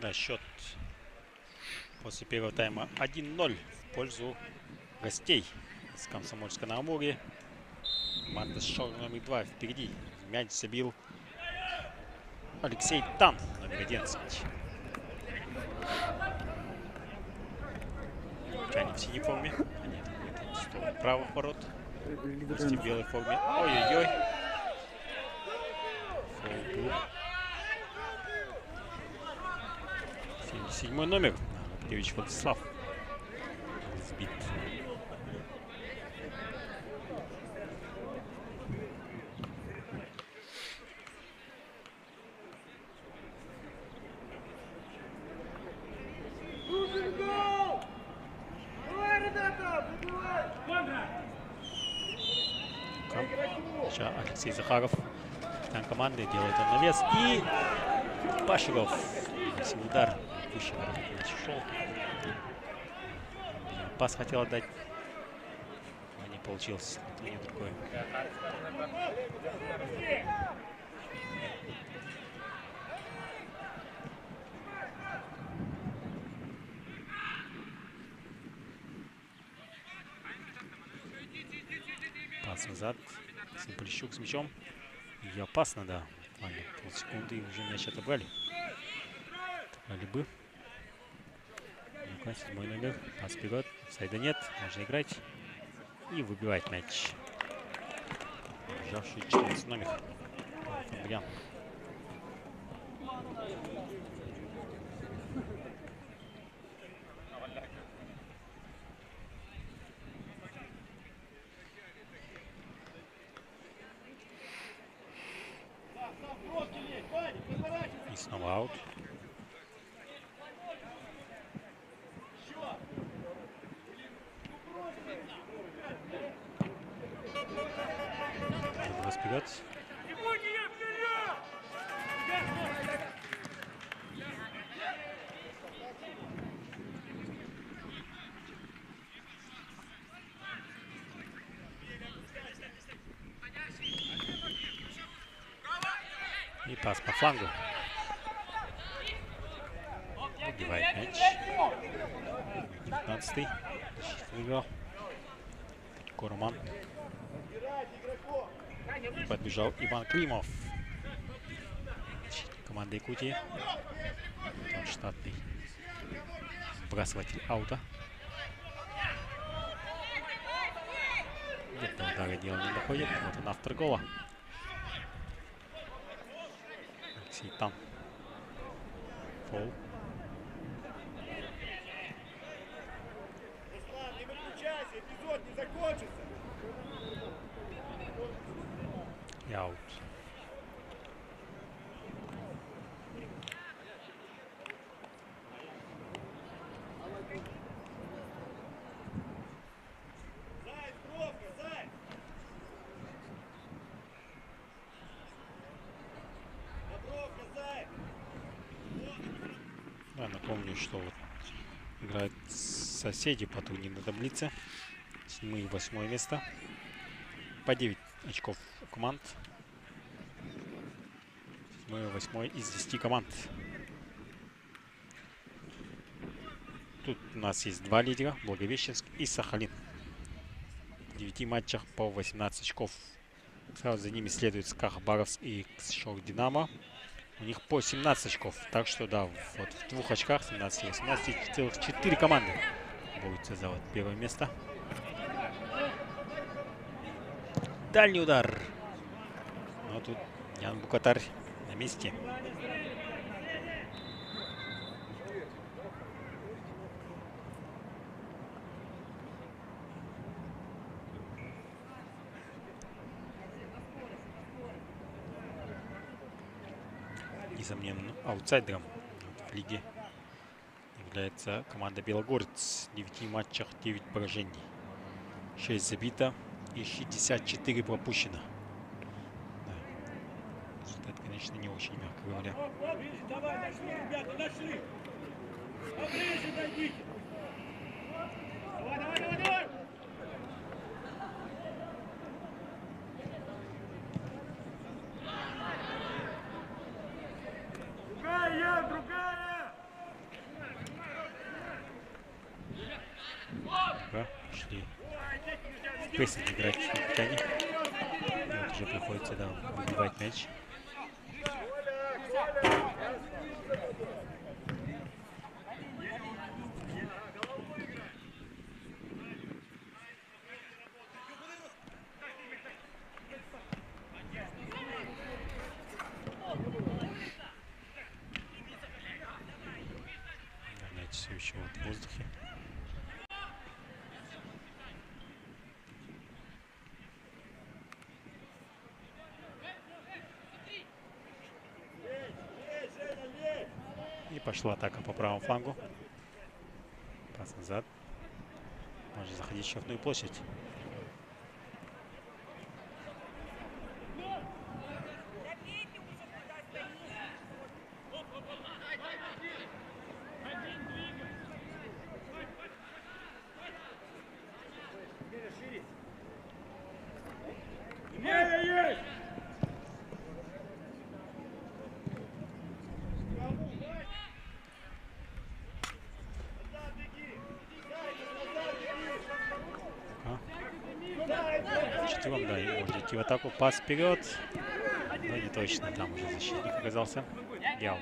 Да, счет после первого тайма 1-0 в пользу гостей с Комсомольска-на-Амуре. Команда с шором номер 2 впереди. Мяч забил Алексей Тан, номер 11. Они в синей форме. Они в сторону правых ворот. Гости в белой форме. Ой-ой-ой. Фол был. 77 номер. Лапкевич Владислав. Сбит. Сейчас Алексей Захаров, капитан команды, делает он навес. И Баширов. Если удар выше шел. Пас хотел отдать, но не получилось. Это не другое. Пас назад. Полищук с мячом. И опасно, да. Полсекунды и уже мяч отобрали. Отобрали бы. Ну-ка, 7 номер. Пас вперед. Сайда нет. Можно играть. И выбивать мяч. Бежавший 14 номер. Фабриан. И снова аут. Вперед. И пас по флангу. Убивает мяч. 19-й. Выиграл. Роман. Подбежал Иван Климов. Команда Якутии. Он штатный сбрасыватель аута. Нет, до удара дело не доходит. Вот он автор гола. Алексей Тан. Фол. Руслан, не выключайся, эпизод не закончится. И аут. Заяц, бровка, заяц. Бровка, заяц. Я напомню, что вот играют соседи по турнирной таблице. 7 и 8 место. По 9 очков у команд. 7 и 8 из 10 команд. Тут у нас есть два лидера. Благовещенск и Сахалин. В 9 матчах по 18 очков. Сразу за ними следуют СКА Хабаровск и Шор Динамо. У них по 17 очков. Так что да, вот в 2 очках 17 и 18 целых 4 команды борются за вот первое место. Дальний удар. Но тут Ян Букатарь на месте. Несомненно, аутсайдером в лиге является команда Белогорец. В 9 матчах 9 поражений. 6 забито и 64 пропущено. Да. Это, конечно, не очень, мягко говоря. Давай, нашли, ребята, нашли. Поближе дойдите. Давай, давай, давай, давай. прессинг играть в капитане. И вот уже приходится, да, выбивать мяч. Мяч все еще вот в воздухе. И пошла атака по правому флангу. Пас назад. Можно заходить в штрафную площадь. Есть! Четвером, да, и может идти в атаку. Пас вперед. Но не точно. Там уже защитник оказался. Яу.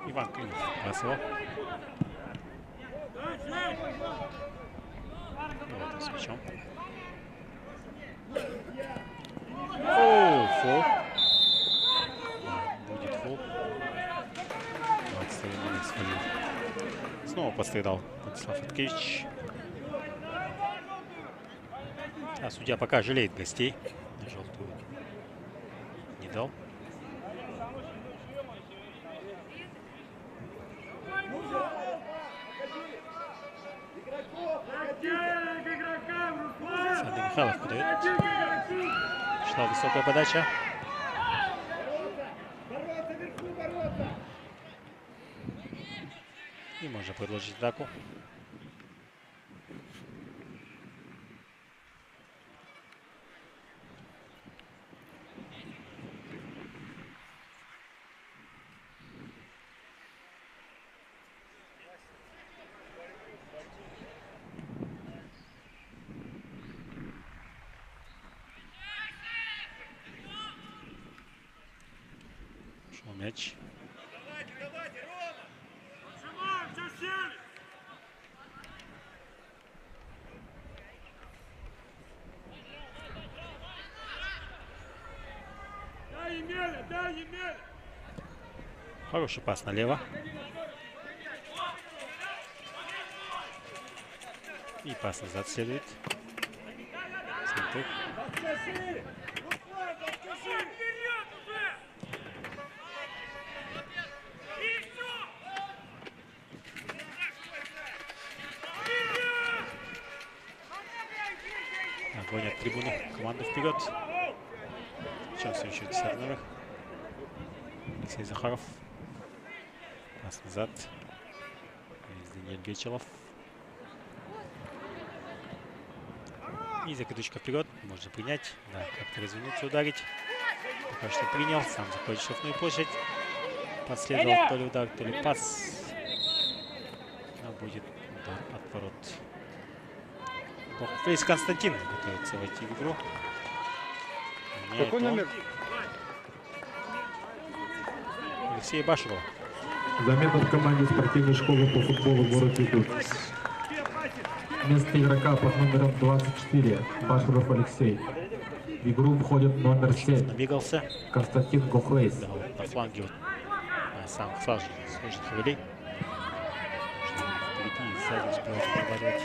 Иван Климов бросал. И вот он с мячом. Оу, фол. Да, будет фол. 22 минут сходил. Снова пострадал Владислав Аткевич. А судья пока жалеет гостей. На желтую не дал. Александр Михайлов подает. Шла высокая подача. И можно продолжить атаку. Шел мяч. Давайте, Рома! Отжимаем, все сели! Дай Емеля, дай Емеля! Хороший пас налево. И пас назад следует. Центр. Откажи! Откажи! Вперед уже! И все! Огонь от трибуны. Команда вперед. Сейчас все еще 10 номер. Алексей Захаров. Пас назад. Есть Даниэль Бечелов. И закидочка вперед. Можно принять. Да, как-то развернуться, ударить. Пока что принял. Сам заходит в штрафную площадь. Последовал то ли удар, то ли пас. Но будет удар от ворот. Фейс Константин готовится войти в игру. Какой номер? Алексей Баширов. Замена в команде спортивной школы по футболу город Якутск. Вместо игрока под номером 24 Баширов Алексей. В игру входит номер 7 Набегался. Константин Гофрейс. Да, вот на фланге вот, сам сложный Хавелей. Впереди и сзади успевает перебороть.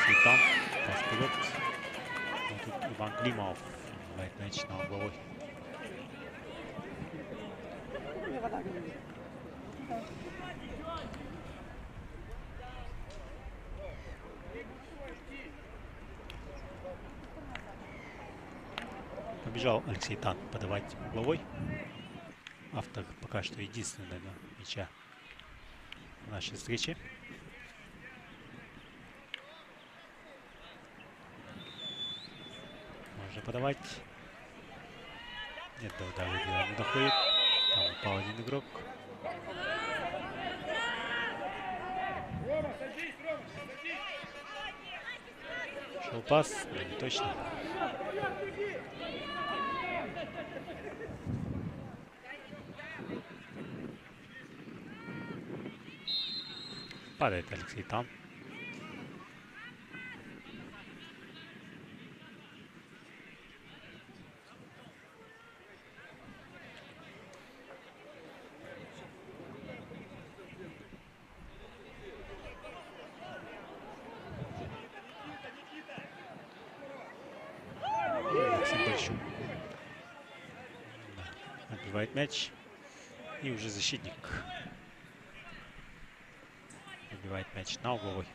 Светан. Пас вперед. Вот тут Иван Климов. Бывает мяч на угловой. Побежал Алексей Тан подавать угловой. Автор пока что единственного мяча в нашей встрече. Можно подавать. Нет, до удара не доходит. Там упал один игрок. Шел пас, но не точно. Падает Алексей там. Отбивает мяч. И уже защитник. Отбивает мяч на угловой.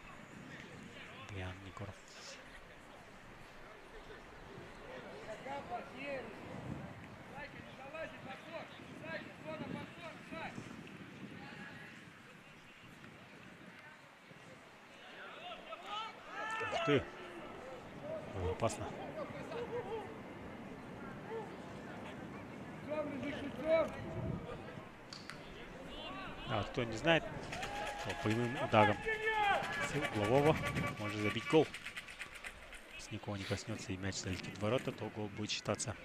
Адриан Егоров. Ух ты. Было опасно. А кто не знает, то прямым ударом с углового может забить гол. Если никого не коснется и мяч залетит в ворота, то гол будет считаться.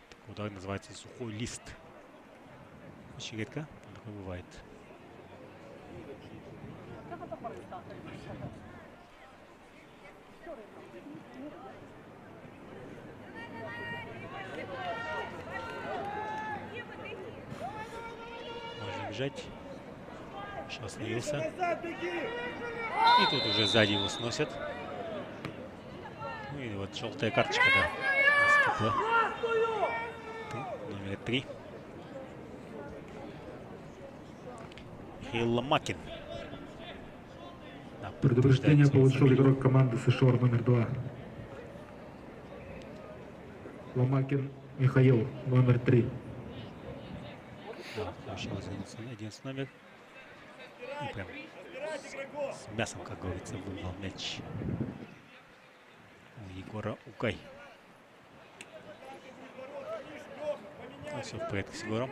Такой удар называется сухой лист. Очень редко такое бывает. Можно бежать. Сейчас остановился. И тут уже сзади его сносят. Ну и вот желтая карточка, да. Номер 3. Михаил Ломакин. Да, Предупреждение получил игрок команды США номер 2. Ломакин Михаил, номер 3. Да, получил 11 номер. И прям с мясом, как говорится, выбрал мяч у Егора Укай. Ну, все в порядке с Егором.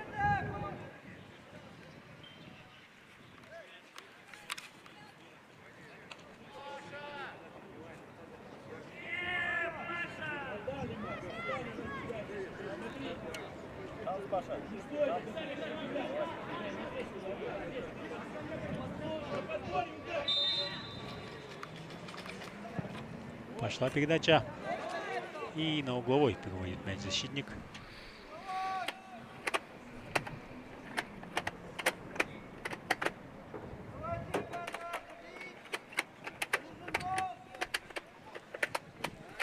Пошла передача. И на угловой переводит мяч защитник.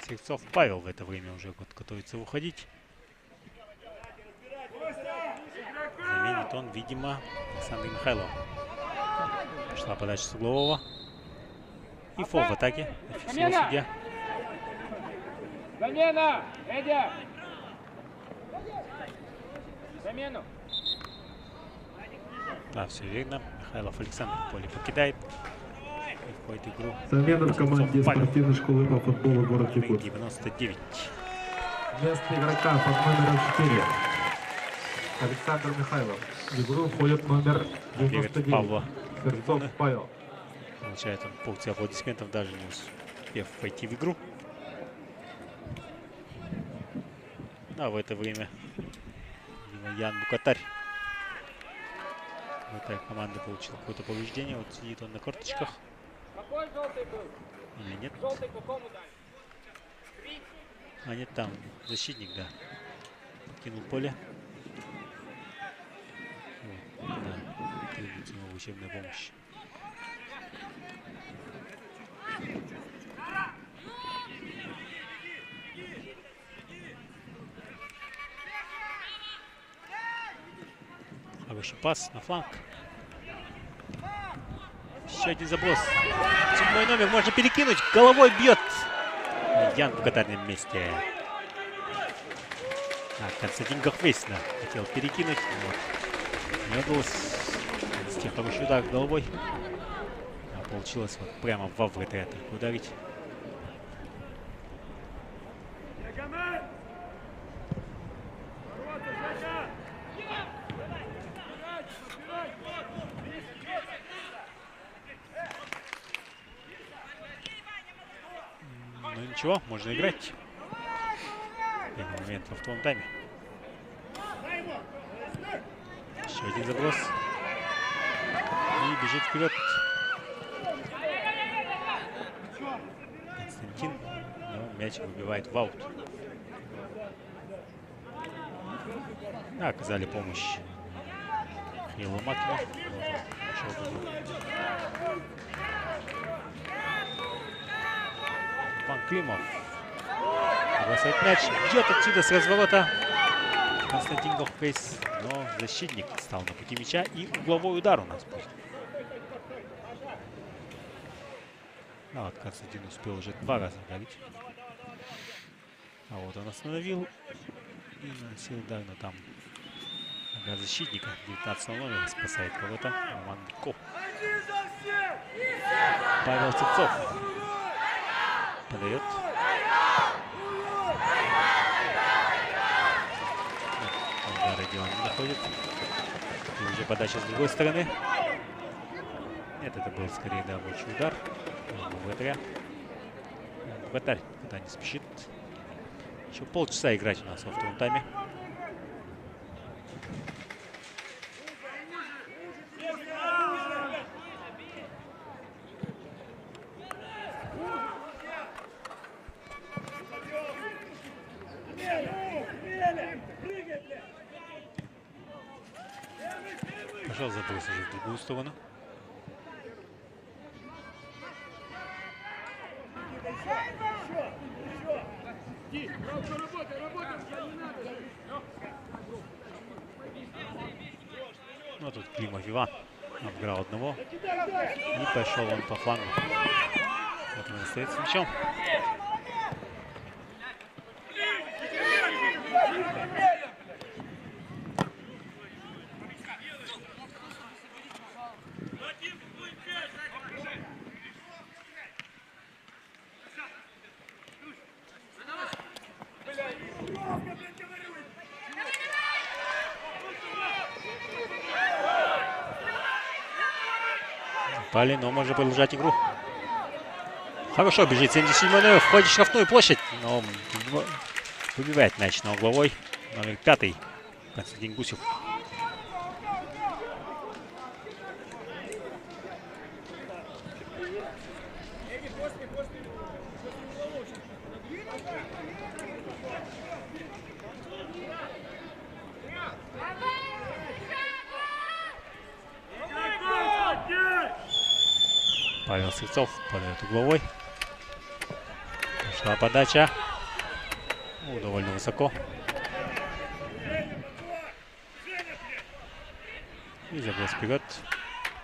Сельцов Павел в это время уже готовится выходить. Заменит он, видимо, Александр Михайлов. Пошла подача с углового. И фол в атаке. Официал судья. Замена! Эдя! Замену! Да, все верно. Михайлов Александр поле покидает. И входит в игру. Замена в команде спортивной школы по футболу город Якутск. 99. Вместо игрока под номером 4 Александр Михайлов. В игру входит номер 99 Павла. Сельцов Павел. Получает он порцию аплодисментов, даже не успев войти в игру. А в это время Ян Букатарь. Эта команда получила какое-то повреждение. Вот сидит он на корточках. Какой желтый был? Или нет? Желтый какому дали? А нет, там защитник, да. Покинул поле. Вот, да. Требуется ему учебная помощь. Хороший пас на фланг. Еще один заброс. 7 номер можно перекинуть. Головой бьет. Ян в катарном месте. Константин Горфейсна хотел перекинуть. Вот. Не удалось нанести хороший удар головой. А получилось вот прямо во вратаря ударить. Ничего, можно играть. Первый момент во втором тайме. Еще один заброс. И бежит вперед. Константин. Но мяч выбивает в аут. Оказали помощь Михаилу Макину. Иван Климов бросает мяч, бьет отсюда с разворота Константин Гоффейс, но защитник стал на пути мяча, и угловой удар у нас будет. А вот Константин успел уже 2 раза ударить. А вот он остановил и наносил удар, но там нога защитника 19 номера спасает кого-то. Роман Быков. Павел Цепцов подает. Удара дело не доходит. И уже подача с другой стороны. Нет, это был скорее рабочий удар. Вратаря. Вратарь куда не спешит. Еще полчаса играть у нас во втором тайме. Пошел заброс уже в другую сторону. Ну тут Климов Иван обыграл одного. И пошел он по флангу. Вот он стоит с мячом. Пали, но можно продолжать игру. Хорошо бежит 77 номер, входит в штрафную площадь, но выбивает мяч на угловой. Номер 5 Константин Гусев. Павел Сырцов подает угловой. Пошла подача. Довольно высоко. И заброс вперед.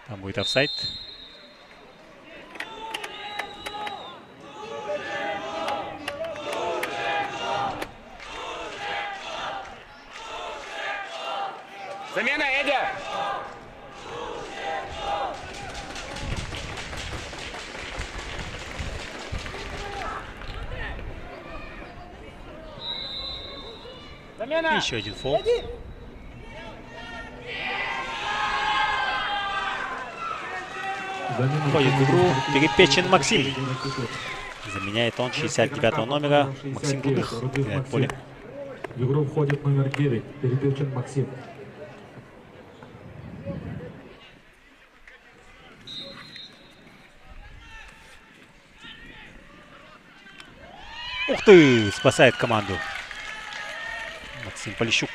Там будет офсайд. Замена, Эдя! И еще один фол. Входит в игру Перепечин Максим. Заменяет он 69-го номера Максим Крутых. Меняет поле. В игру входит номер 9, Перепечин Максим. Ух ты! Спасает команду Максим Полищук.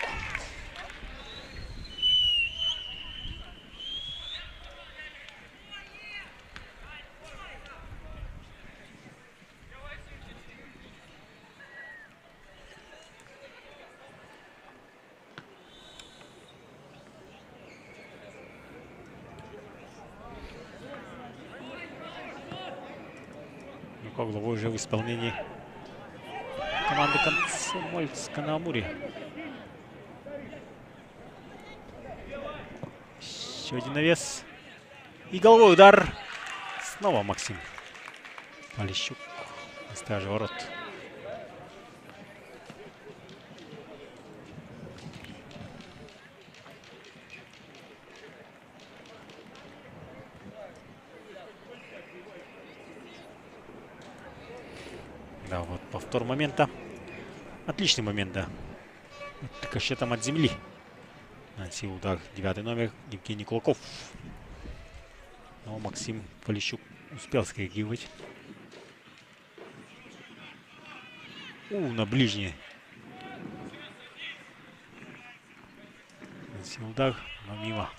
Когловой уже в исполнении команды Комсомольска на Амуре. Еще один навес. И головой удар. Снова Максим Полищук на страже ворот. Да, вот повтор момента. Отличный момент, да. Рикошетом от земли. Наносил удар 9-й номер Евгений Кулаков. Но Максим Полищук успел скоррегировать. На ближний. Наносил удар, но мимо.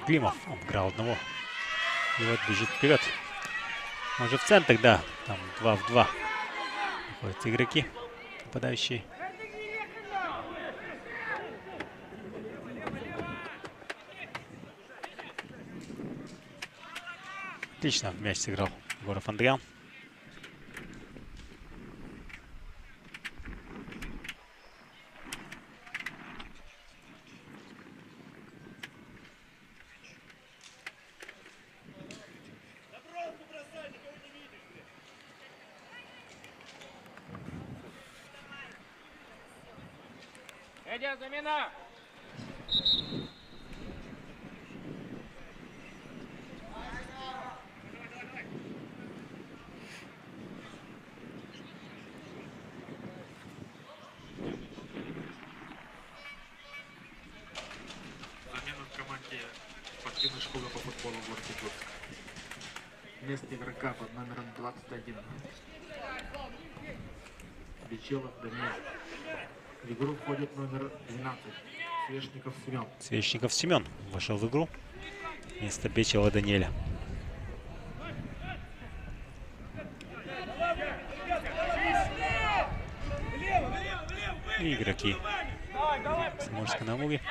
Климов обыграл одного. И вот бежит вперед. Он же в центр, да. Там 2 в 2. Находятся игроки, нападающие. Отлично мяч сыграл Егоров Андриан. Эдя, замена! Замена в команде спортивной школы по футболу города Курск. Вместо игрока под номером 21. Бичелов Даниэль. В игру входит номер 12. Свешников Семен. Свечников Семен вошел в игру вместо Бечева Даниэля. И игроки Самурской Намуги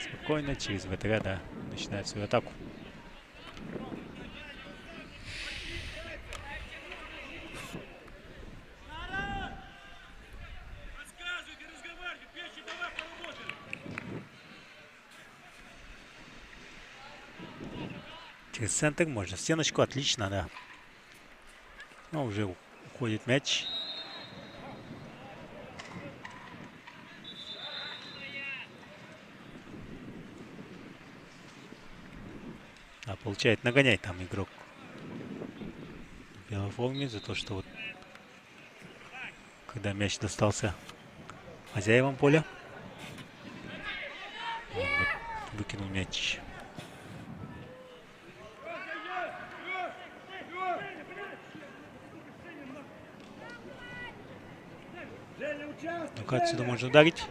спокойно через ВТР, да, начинают свою атаку. Через центр можно в стеночку, отлично, да. Но уже уходит мяч. А получает нагонять там игрок в белой форме за то, что вот когда мяч достался хозяевам поля, он вот выкинул мяч. Ну-ка, отсюда можно ударить.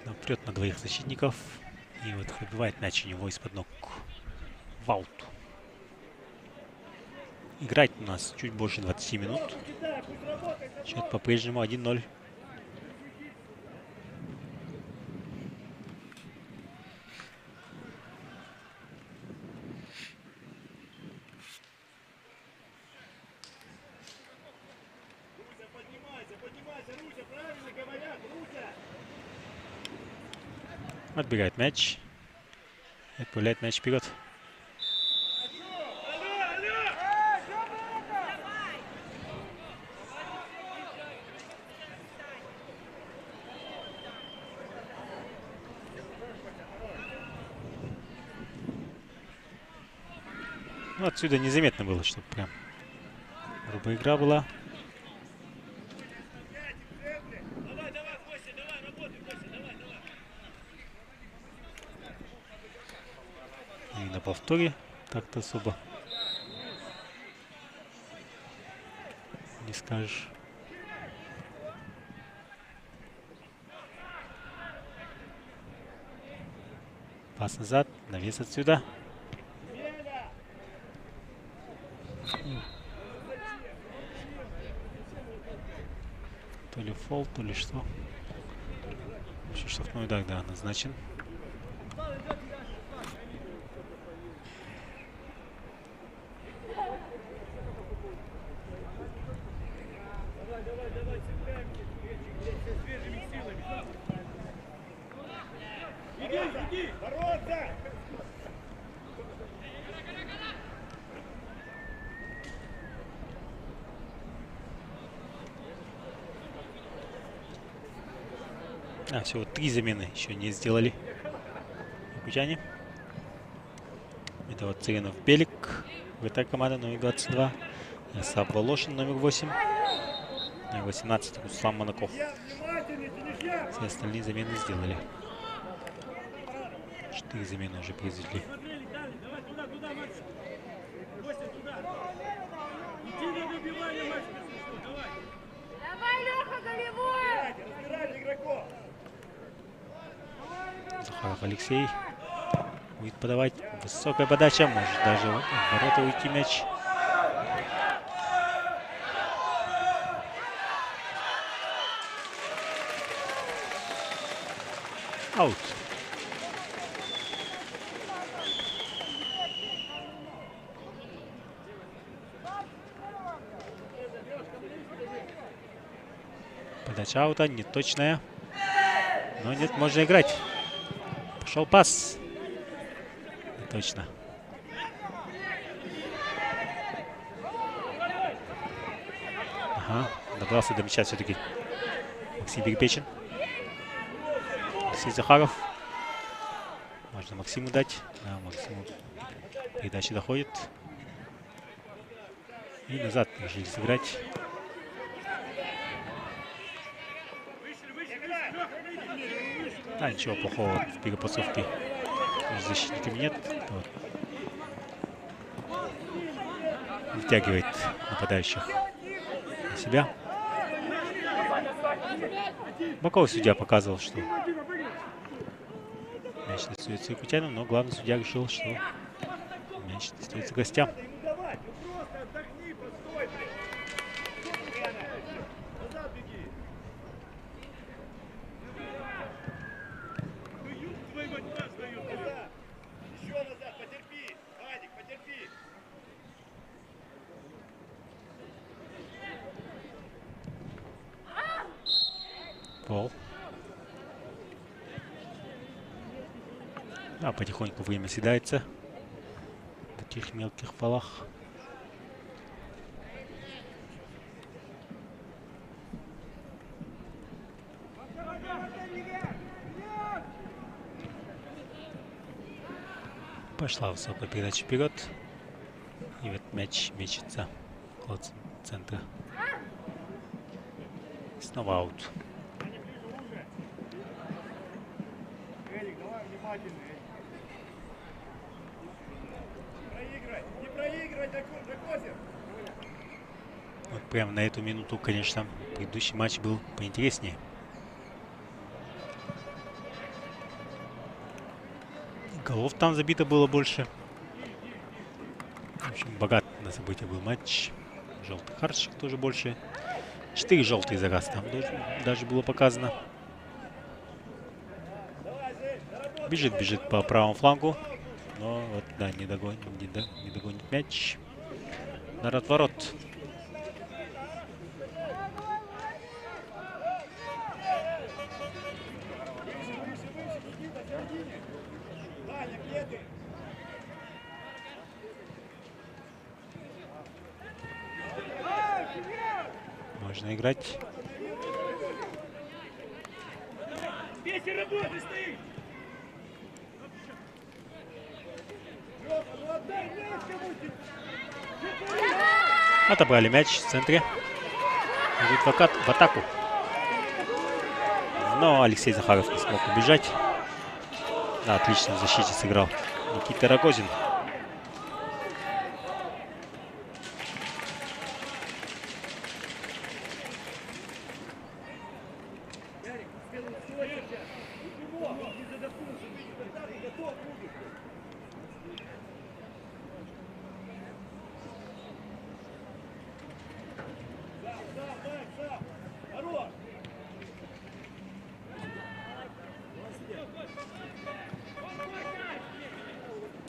Вперед на двоих защитников. И вот выбивает мяч у него из-под ног. В аут. Играть у нас чуть больше 20 минут. Счет по-прежнему 1-0. Отбегает мяч. Отправляет мяч вперед. Ну, отсюда незаметно было, чтобы прям грубая игра была. И на повторе так-то особо не скажешь. Пас назад, навес отсюда. То ли фол, то ли что. Еще штрафной удар, да, назначен. Всего 3 замены еще не сделали якутяне. Это вот Царинов Белик, вратарь команды номер 22. Ясав Волошин номер 8. Номер 18 Руслан Монаков. Все остальные замены сделали. 4 замены уже произвели. Захаров Алексей будет подавать. Высокая подача. Может даже в ворота уйти мяч. Аут. Подача аута, неточная. Но нет, можно играть. Пошел пас. Не точно. Ага, добрался до мяча все-таки Максим Перепечин. Алексей Захаров. Можно Максиму дать. Да, Максиму передача доходит. И назад решили сыграть. Да, ничего плохого в перепасовке между защитниками нет. Вот. Втягивает нападающих на себя. Боковой судья показывал, что мяч достается якутянам, но главный судья решил, что мяч достается гостям. Пол. А потихоньку время съедается в таких мелких фолах. Пошла высокая передача вперед. И вот мяч мечется около центра. Снова аут. Вот прямо на эту минуту, конечно, предыдущий матч был поинтереснее. Голов там забито было больше. В общем, богат на события был матч. Желтый карточек тоже больше. 4 желтые за раз там даже было показано. Бежит по правому флангу. Но вот, да, не догонит мяч. На отворот. Можно играть. Отобрали мяч в центре. Идут в атаку. Но Алексей Захаров не смог убежать. Да, отлично в защите сыграл Никита Рогозин.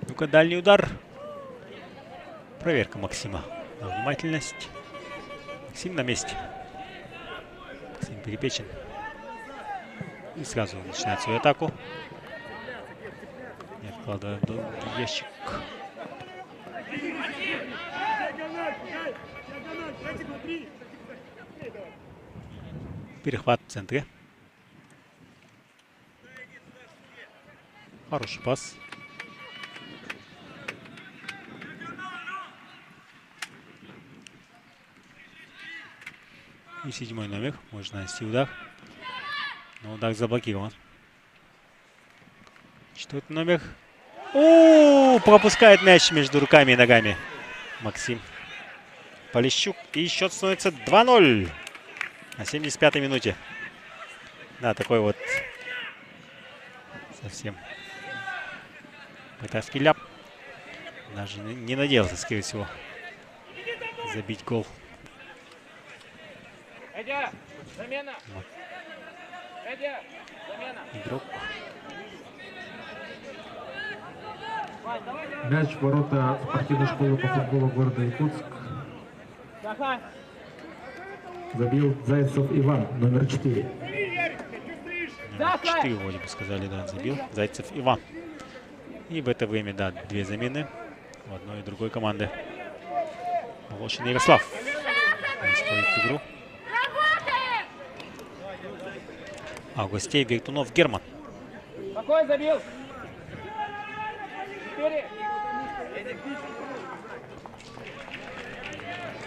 Ну-ка, дальний удар. Проверка Максима на внимательность. Максим на месте. Максим Перепечин. И сразу начинает свою атаку. Не откладывая в ящик. Перехват в центре. Хороший пас. И 7-й номер. Может нанести удар. Но удар заблокирован. 4-й номер. О, пропускает мяч между руками и ногами Максим Полищук. И счет становится 2-0 на 75-й минуте. Да, такой вот совсем вратарский ляп. Даже не надеялся, скорее всего, забить гол. Эдя, замена. Вот. Эдя, замена. Игрок. Мяч в ворота спортивной школы по футболу города Якутск. Захар. Забил Зайцев Иван, номер 4. Номер 4 вроде бы сказали, да, забил. Зайцев Иван. И в это время, да, две замены у одной и другой команды. Волошин Ярослав входит в игру. А у гостей Вертунов Герман. Какой забил? 4.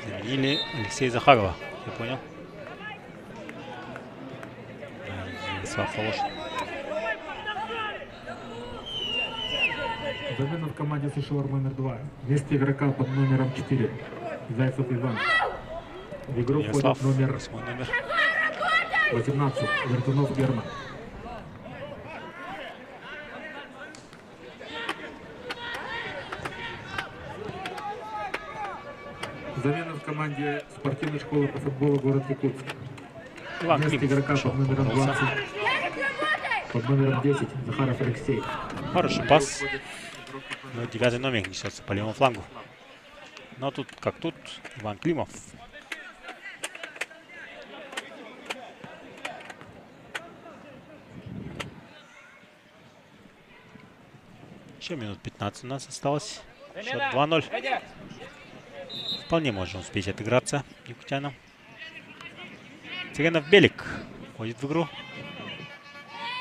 Заменили Алексея Захарова. Я понял. Ярослав Волошин. Замена в команде Сушевар номер 2. Вместо игрока под номером 4. Зайцев Иван. В игру Ярослав, входит номер 8 номер. 18. Вертунов Герман. Замена в команде спортивной школы по футболу город Якутск. Иван Вместо Климов игрока пришел, под номером попытался. 20. Под номером 10. Захаров Алексей. Хороший пас. Но 9-й номер несется по левому флангу. Но тут, как тут, Иван Климов. Еще минут 15 у нас осталось. Счет 2-0. Эдя. Вполне можно успеть отыграться якутянам. Цыганов Белик входит в игру.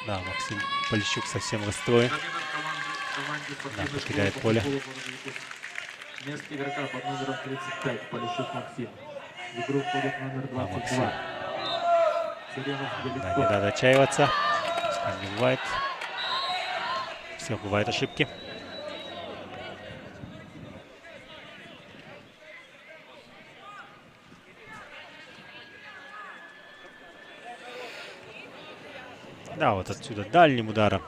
Да, Максим Полищук совсем расстроен. Да, покидает поле. Вместо игрока под номером 35. Полищук Максим. В игру входит номер Да, Максим. 22. Цыганов Да, не Белик. надо отчаиваться. Пускай не бывает. Все, бывают ошибки. Да, вот отсюда дальним ударом.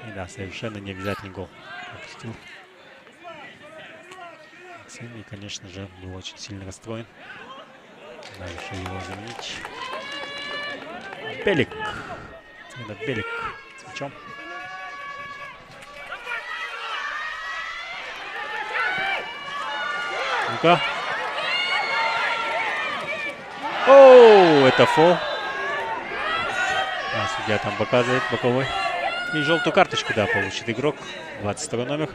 И да, совершенно не обязательный гол пропустил Максим. И, конечно же, был очень сильно расстроен. Да, решил его заменить. Белик. Это Белик с мячом. Ну-ка. Оу, это фол. А, судья там показывает боковой. И желтую карточку, да, получит игрок. 22 номер.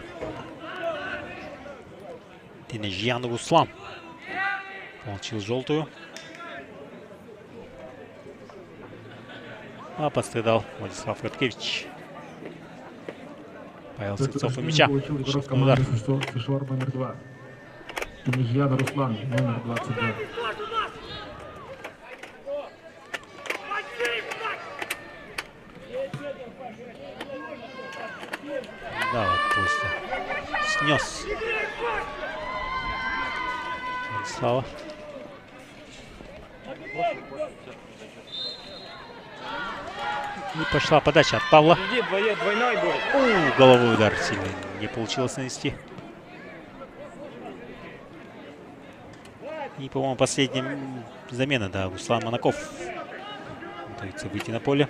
Тинежьян Руслан получил желтую. А пострадал Владислав Роткевич. Павел Сырцов у мяча. Получил игрок Шестой удар. команды Сушевар номер 2. Тунижьян Руслан, номер 22. Да, вот просто снес Владислава. И пошла подача от Павла. Иди, двойной будет. Головой удар сильно не получилось нанести. И, по-моему, последняя замена, да, Руслан Монаков пытается выйти на поле.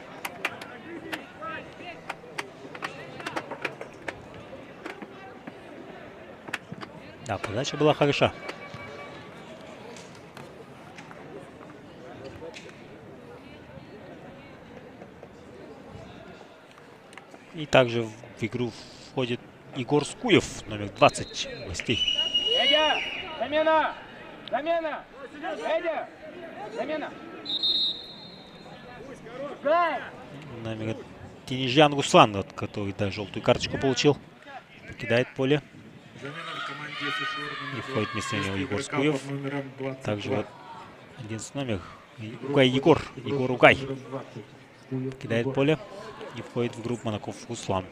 Да, подача была хороша. И также в игру входит Егор Скуев, номер 20 гостей. Эдя, замена. Замена. Эдя, замена. Номер Тенежян Руслан, вот, который, да, желтую карточку получил. Покидает поле. Замена в команде СШ номер И входит вместо него Егор игрока Скуев. под номером 22. Также вот 11 номер. Игрок Угай Егор. входит- Егор игрок Угай. под номером 20. Скуев Кидает Егор. поле. И входит в группу Монаков Руслан.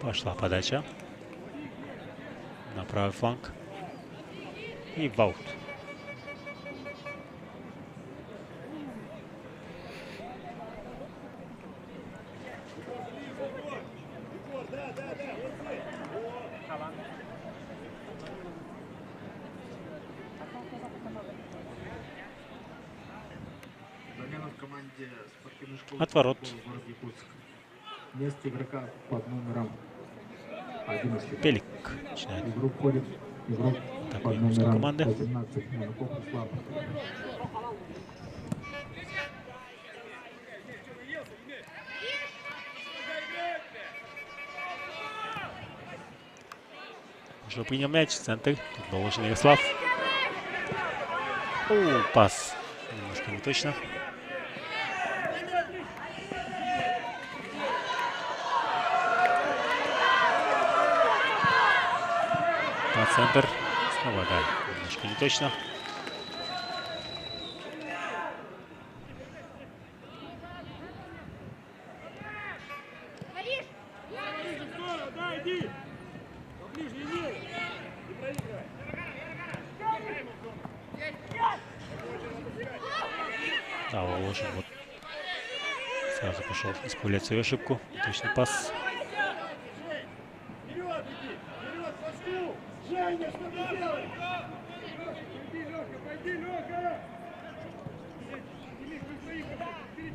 Пошла подача. На правый фланг. И в аут. Замена в команде спортивной школы От ворот. футбола города Якутск. Вместо игрока под номером 11. Пелик начинает. В игру входит игрок Такой под русской номером команды. 18. Монаков Руслан. Уже принял мяч. Центр. Тут Волошин Ярослав. О, пас. Немножко не точно. По центр. Снова, да, немножко не точно. Скоро, да, иди! Поближе, иди! Не проигрывай! Да, Волошин вот сразу пошел исправлять свою ошибку. Точный пас. Вперед иди! Вперед, Пашку! Женя, что ты делаешь? Пойди, Лёха, пойди, Лёха!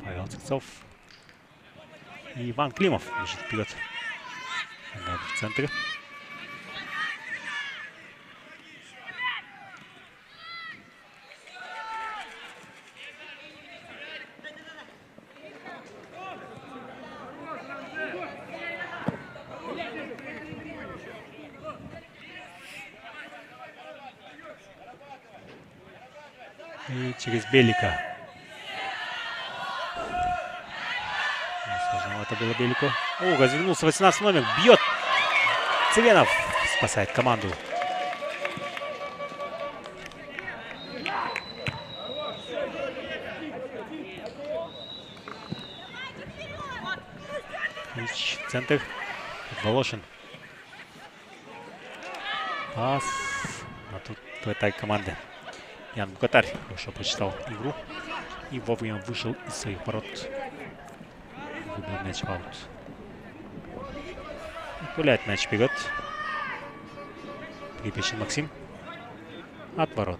Павел Цикцов. И Иван Климов бежит вперед. Да, в центре. И через Белика. Сложновато было Белику. О, развернулся 18 номер. Бьет. Цыганов спасает команду. Ильич, центр. Волошин. Пас. А тут вратарь команды. Ян Букатарь хорошо прочитал игру. И вовремя вышел из своих ворот. Выбил мяч в аут. Отправляет мяч вперед. Припечен Максим. От ворот.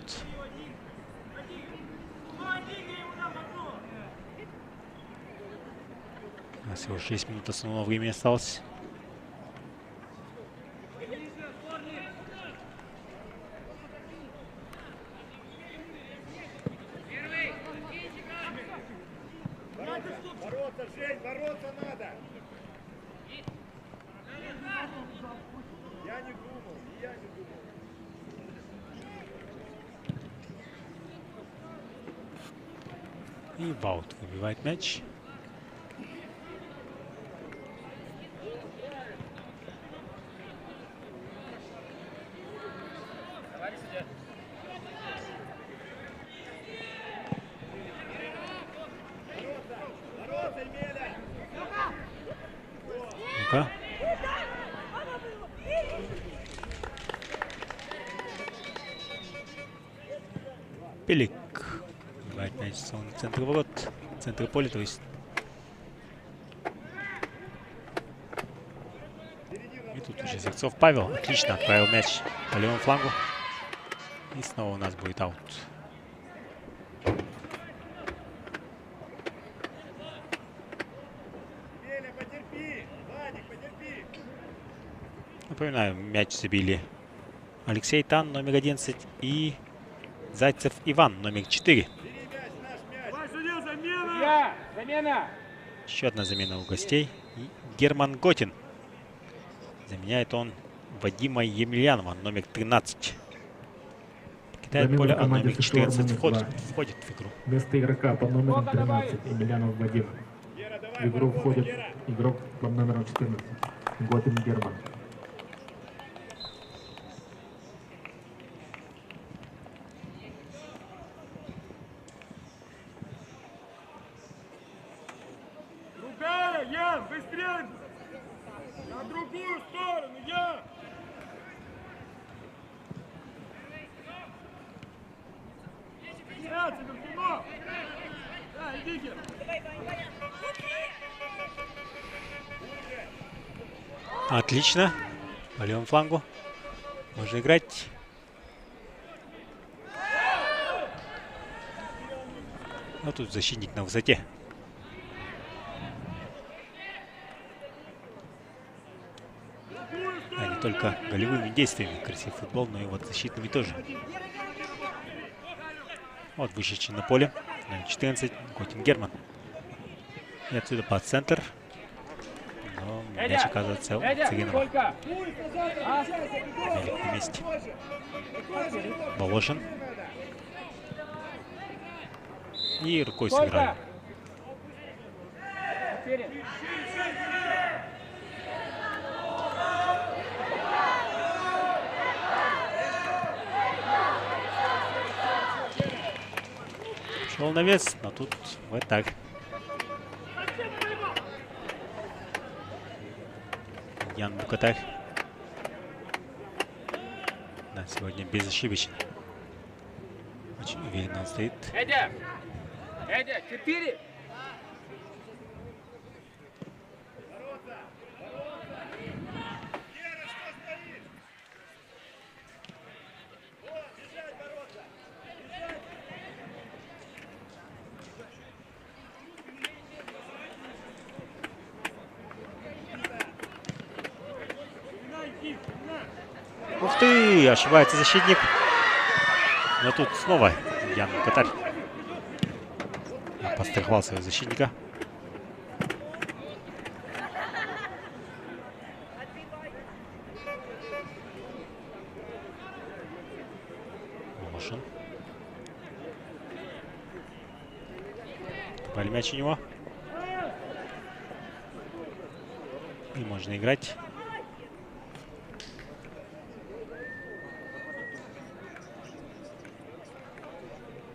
У нас всего 6 минут основного времени осталось. Бороться, Жень, бороться надо! Я не думал, и я не думал. И в аут выбивает мяч. Бороться, Емеля! Ну-ка. Пелик. Выбивает мяч в центр ворот. В центре поля, то есть. И тут уже Зерцов Павел отлично отправил мяч по левому флангу. И снова у нас будет аут. Емеля, потерпи! Вадик, потерпи! Напоминаю, мяч забили Алексей Тан, номер 11, и Зайцев Иван, номер 4. Бери мяч, наш мяч! Давай, судил, замена! Судья, замена! Еще одна замена у гостей. И Герман Готин. Заменяет он Вадима Емельянова, номер 13. Покидает Замена поле, в а команде номер СШО 14 номер входит в игру. Вместо игрока под номером 13 Емельянов Вадим. В игру входит игрок под номером 14 Готин Герман. Другая, Ян, быстрее! На другую сторону, Ян! Мяч, Верхунов! Да, иди, Ген! Отлично. По левому флангу. Можно играть. А тут защитник на высоте. А не только голевыми действиями красив футбол, но и вот защитными тоже. Вот вышедший на поле. Номер 14. Готин Герман. И отсюда под центр. Но мяч оказывается у Цыгинова. Белик на месте. Волошин. И рукой сыграли. Шел на вес, но тут вот так. Ян Букатарь. Да, сегодня безошибочно. Очень уверенно он стоит. Эдя! Эдя, 4! Ух ты! Ошибается защитник. Но тут снова Ян Букатарь подстраховал своего защитника. Волошин. Попали мяч у него. И можно играть.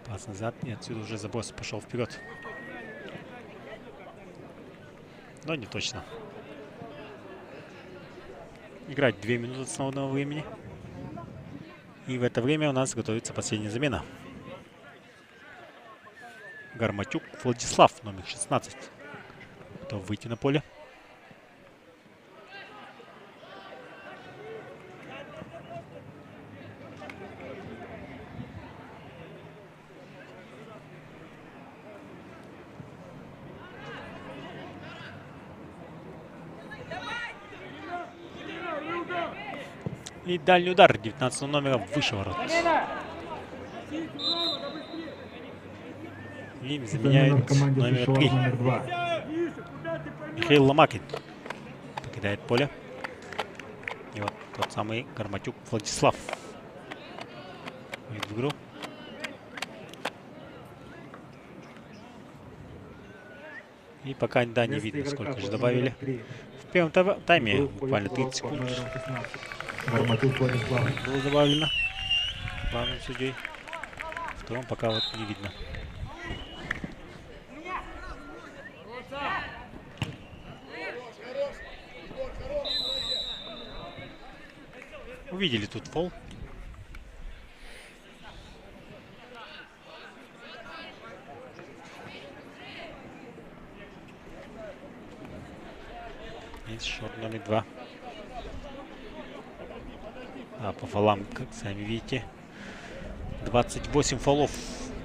Пас назад, и отсюда уже заброс пошел вперед. Но не точно. Играть 2 минуты основного времени. И в это время у нас готовится последняя замена. Гарматюк Владислав, номер 16. Готов выйти на поле. И дальний удар 19 номера выше ворот. И заменяет номер 3. Михаил Ломакин покидает поле. И вот тот самый Гарматюк Владислав входит в игру. И пока, да, не видно, сколько же добавили. В первом тайме буквально 30 секунд было добавлено главным судьей. В втором пока вот не видно. Увидели тут фол. Есть счет номер 2. А по фолам, как сами видите, 28 фолов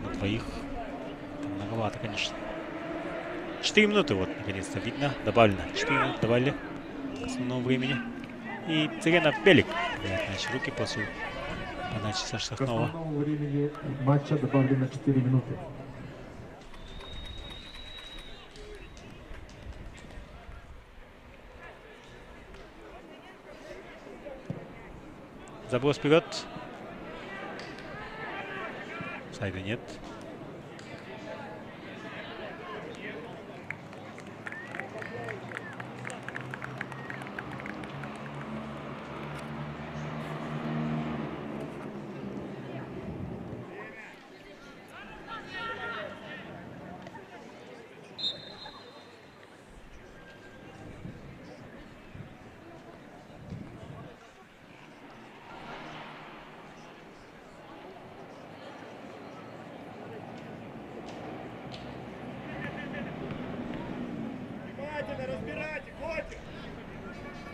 на двоих. Это многовато, конечно. 4 минуты вот наконец-то видно. Добавлено. 4 минуты добавили к основному времени. И Цыганов Белик берет мяч в руки после подачи со штрафного. К основному времени матча добавлено 4 минуты. Заброс вперед. Сайда нет. Внимательно разбирайте, хватит!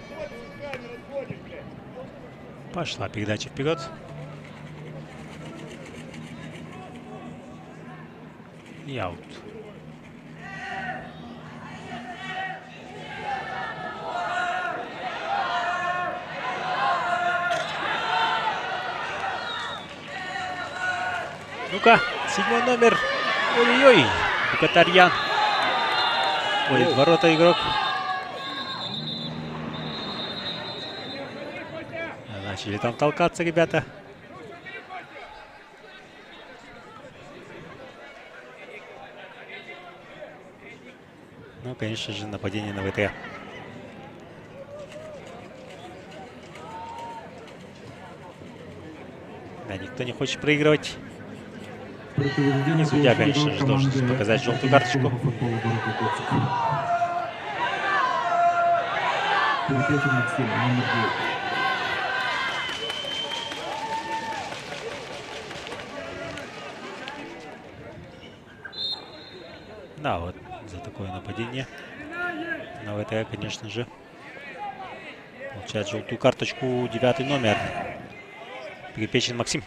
Хватит руками расходишь, блядь! Пошла передача вперед. И аут. Ну-ка, 7 номер. Ой-ой-ой. Букатарьян. Ой, в ворота игрок. Начали там толкаться ребята. Ну, конечно же, нападение на ВТ. Да, никто не хочет проигрывать. Предупреждение Судья, получили конечно же, игрок должен команды показать желтую карточку. футбола города Якутск. Перепечин Максим, номер 9. Да, вот за такое нападение на ВТ, конечно же, получает желтую карточку 9 номер. Перепечен Максим.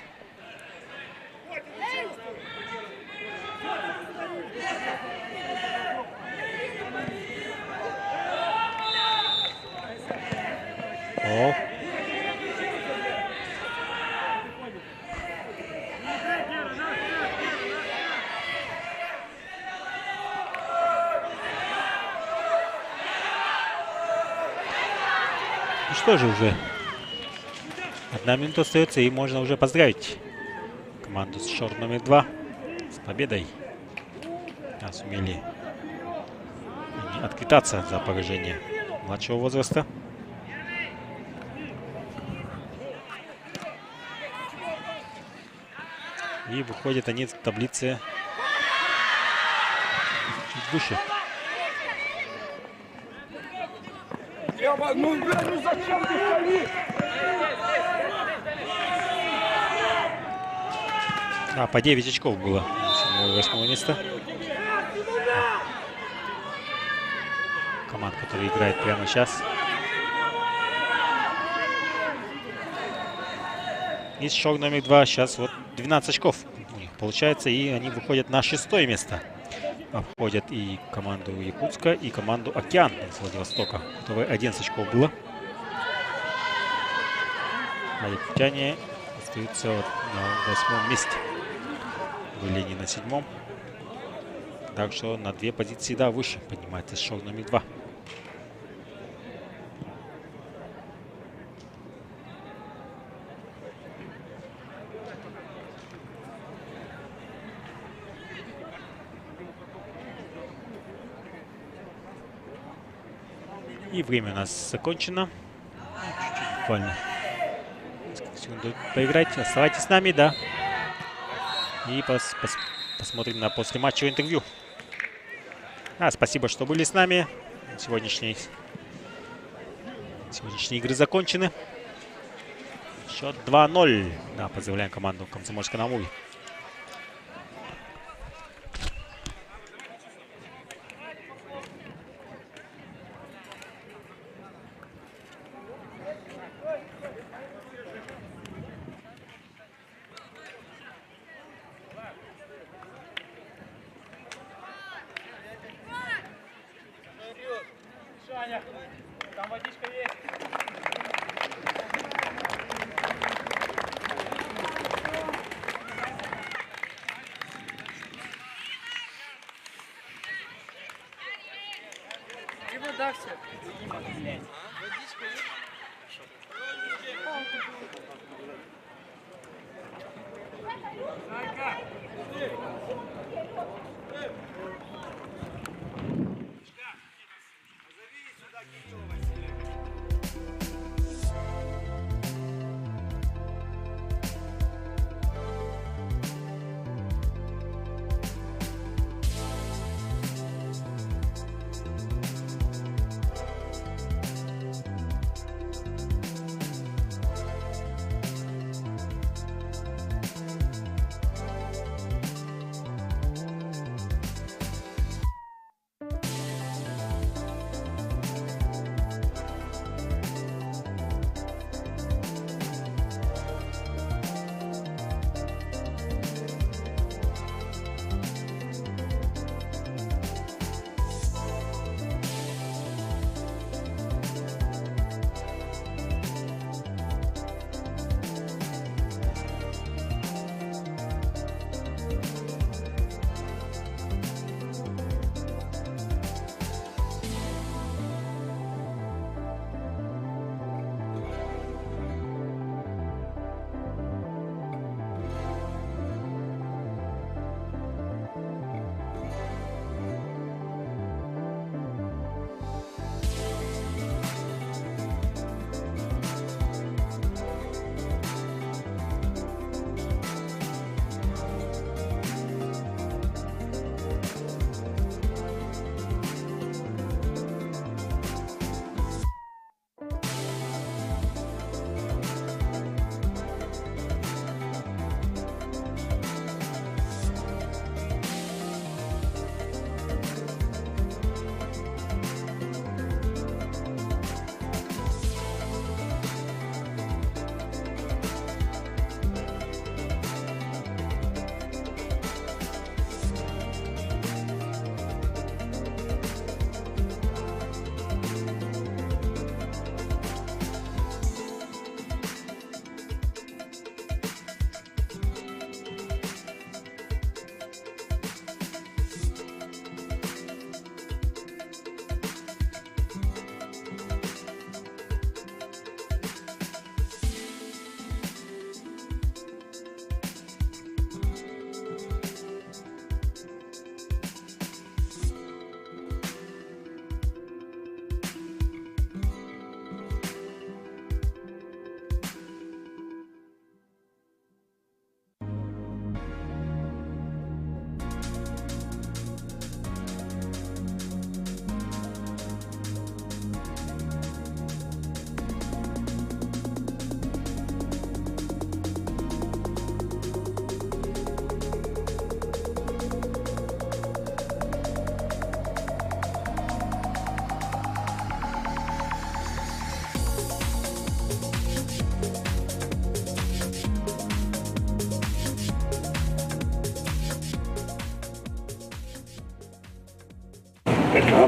О. Ну что же, уже 1 минута остается, и можно уже поздравить команду с шорт номер 2 с победой. Сумели отквитаться за поражение младшего возраста. И выходят они в таблице чуть выше. Ну, блядь, ну зачем ты ходишь? По 9 очков было 7 и 8 место. Команд, который играет прямо сейчас. И шок номер 2 сейчас вот 12 очков у них получается, и они выходят на 6 место. Обходят и команду Якутска, и команду Океан из Владивостока, у которой 11 очков было. А якутяне остаются вот на 8 месте. Были не на 7. Так что на 2 позиции, да, выше поднимается шок номер 2. И время у нас закончено. Чуть-чуть буквально несколько секунд поиграть. Оставайтесь с нами, да. И посмотрим на послематчевое интервью. Спасибо, что были с нами. Сегодняшние игры закончены. Счет 2-0. Да, поздравляем команду Комсомольска на Амуре. Саня, там водичка есть. И вода все. Водичка есть.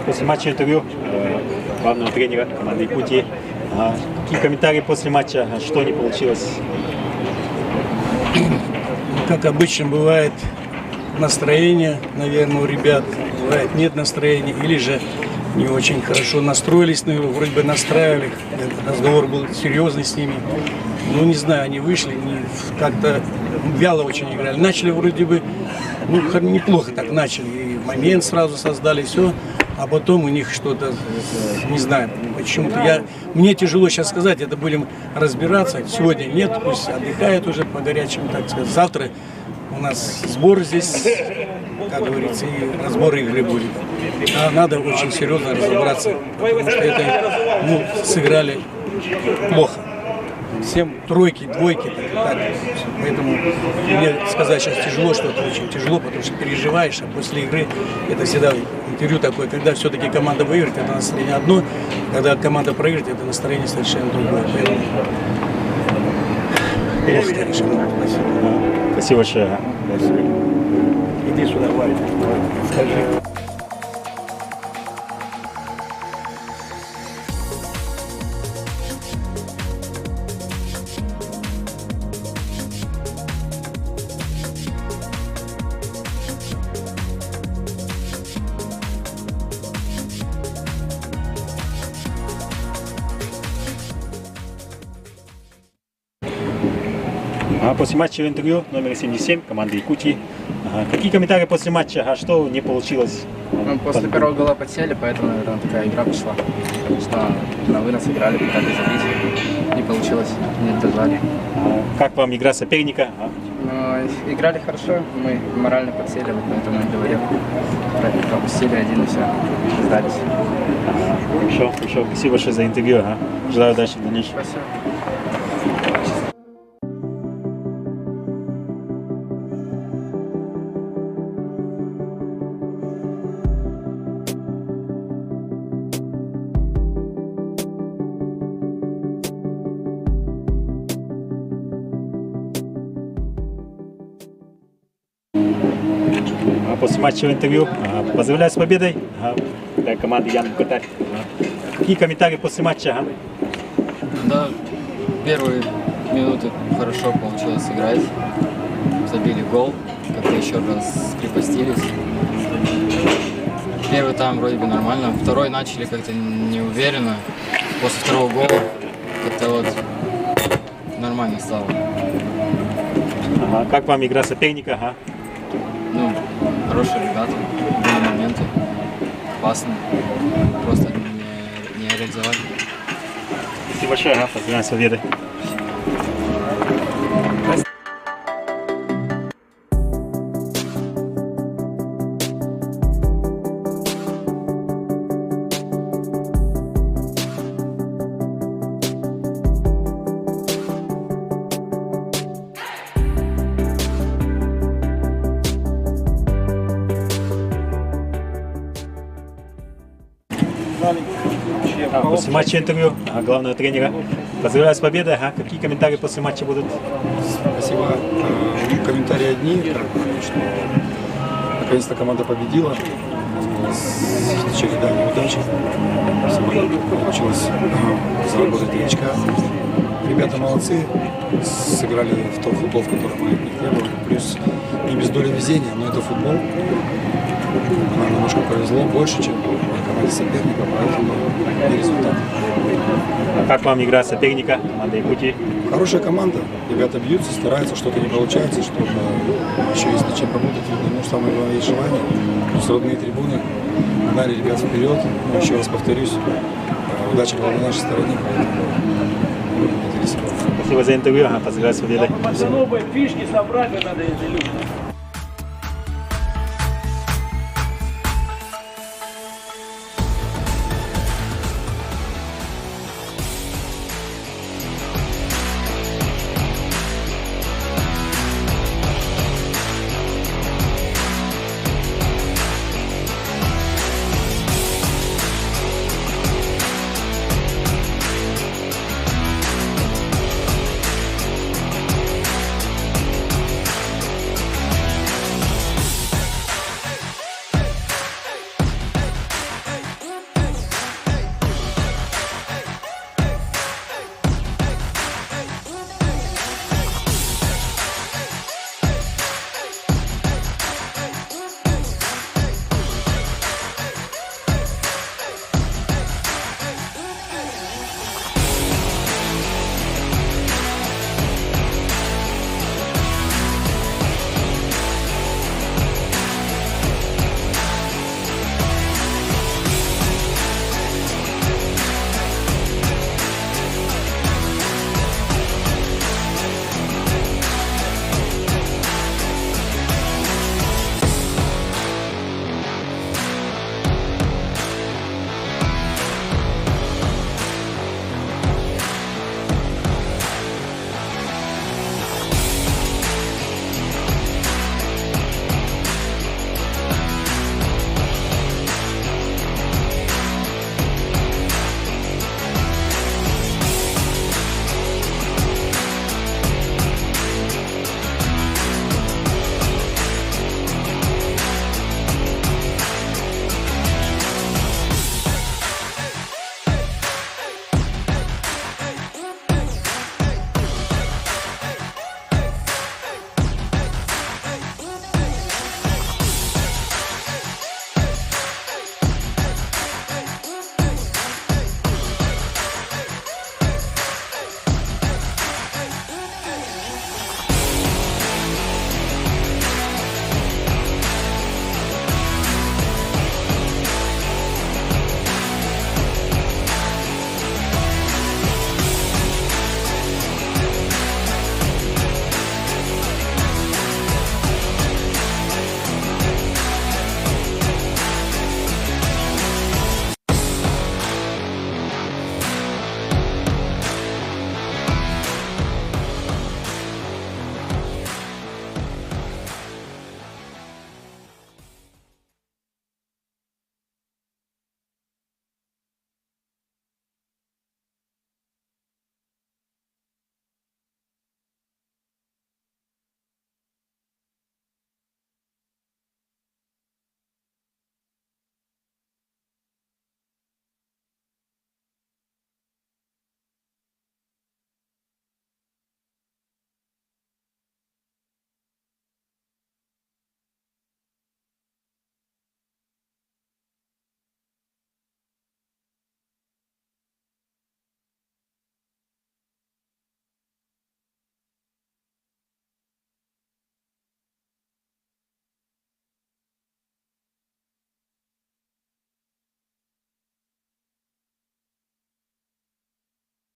После матча интервью главного тренера команды Якутии. Какие комментарии после матча? Что не получилось? Как обычно бывает, настроение, наверное, у ребят. Бывает нет настроения или же не очень хорошо настроились, но вроде бы настраивали. Разговор был серьезный с ними. Ну, не знаю, они вышли, как-то вяло очень играли. Начали вроде бы, ну, неплохо так начали. И момент сразу создали, все. А потом у них что-то, не знаю, почему-то мне тяжело сейчас сказать, это будем разбираться. Сегодня нет, пусть отдыхает уже по горячему, так сказать. Завтра у нас сбор здесь, как говорится, и разбор игры будет. А надо очень серьезно разобраться, потому что это, ну, сыграли плохо. Всем тройки, двойки, так. Поэтому мне сказать сейчас тяжело, что это очень тяжело, потому что переживаешь, а после игры это всегда интервью такое, когда все-таки команда выиграет, это настроение одно, когда команда проиграет, это настроение совершенно другое. Поэтому плохо, конечно. Спасибо большое. Иди сюда, Варя. Скажи. Ага, после матча интервью номер 77 команды Якутии. Ага. Какие комментарии после матча? Ага, что не получилось? Ну, после первого гола подсели, поэтому, наверное, такая игра пошла. Что на вынос играли, пытались забить. Не получилось, не дожали. Как вам игра соперника? Ага. Но играли хорошо, мы морально подсели, вот поэтому я говорил. Пропустили один и все, сдались. Хорошо, хорошо. Спасибо большое за интервью. Ага. Желаю удачи в дальнейшем. Спасибо. После матчевого интервью. Поздравляю с победой. Для команды Ян Букатарь. Какие комментарии после матча? Да, первые минуты хорошо получилось сыграть. Забили гол, как-то еще раз скрепостились. Первый тайм вроде бы нормально, второй начали как-то неуверенно. После второго гола как-то вот нормально стало. Ага. Как вам игра соперника? Ага. Ну, хорошие ребята, были моменты, опасные, просто не реализовали. Спасибо большое. Ага. Поздравляю с победой. После матча интервью главного тренера. Поздравляю с победой. Ага. Какие комментарии после матча будут? Спасибо. Комментарии одни, что наконец-то команда победила. Череда неудач. Сегодня получилось заработать 3 очка. Ребята молодцы, сыграли в тот футбол, в котором мы от них требовали. Плюс не без доли везения, но это футбол. Нам немножко повезло больше, чем команде соперника, поэтому и результат. Как вам игра соперника, команда Якутии? Хорошая команда, ребята бьются, стараются, что-то не получается, что-то еще есть над чем работать. Ну, самое главное, есть желание. Плюс родные трибуны гнали ребят вперед. Но еще раз повторюсь, удача была на нашей стороне, поэтому Спасибо за интервью. Поздравляю с победой. Пацанов бы фишки собрать, надо, если люди.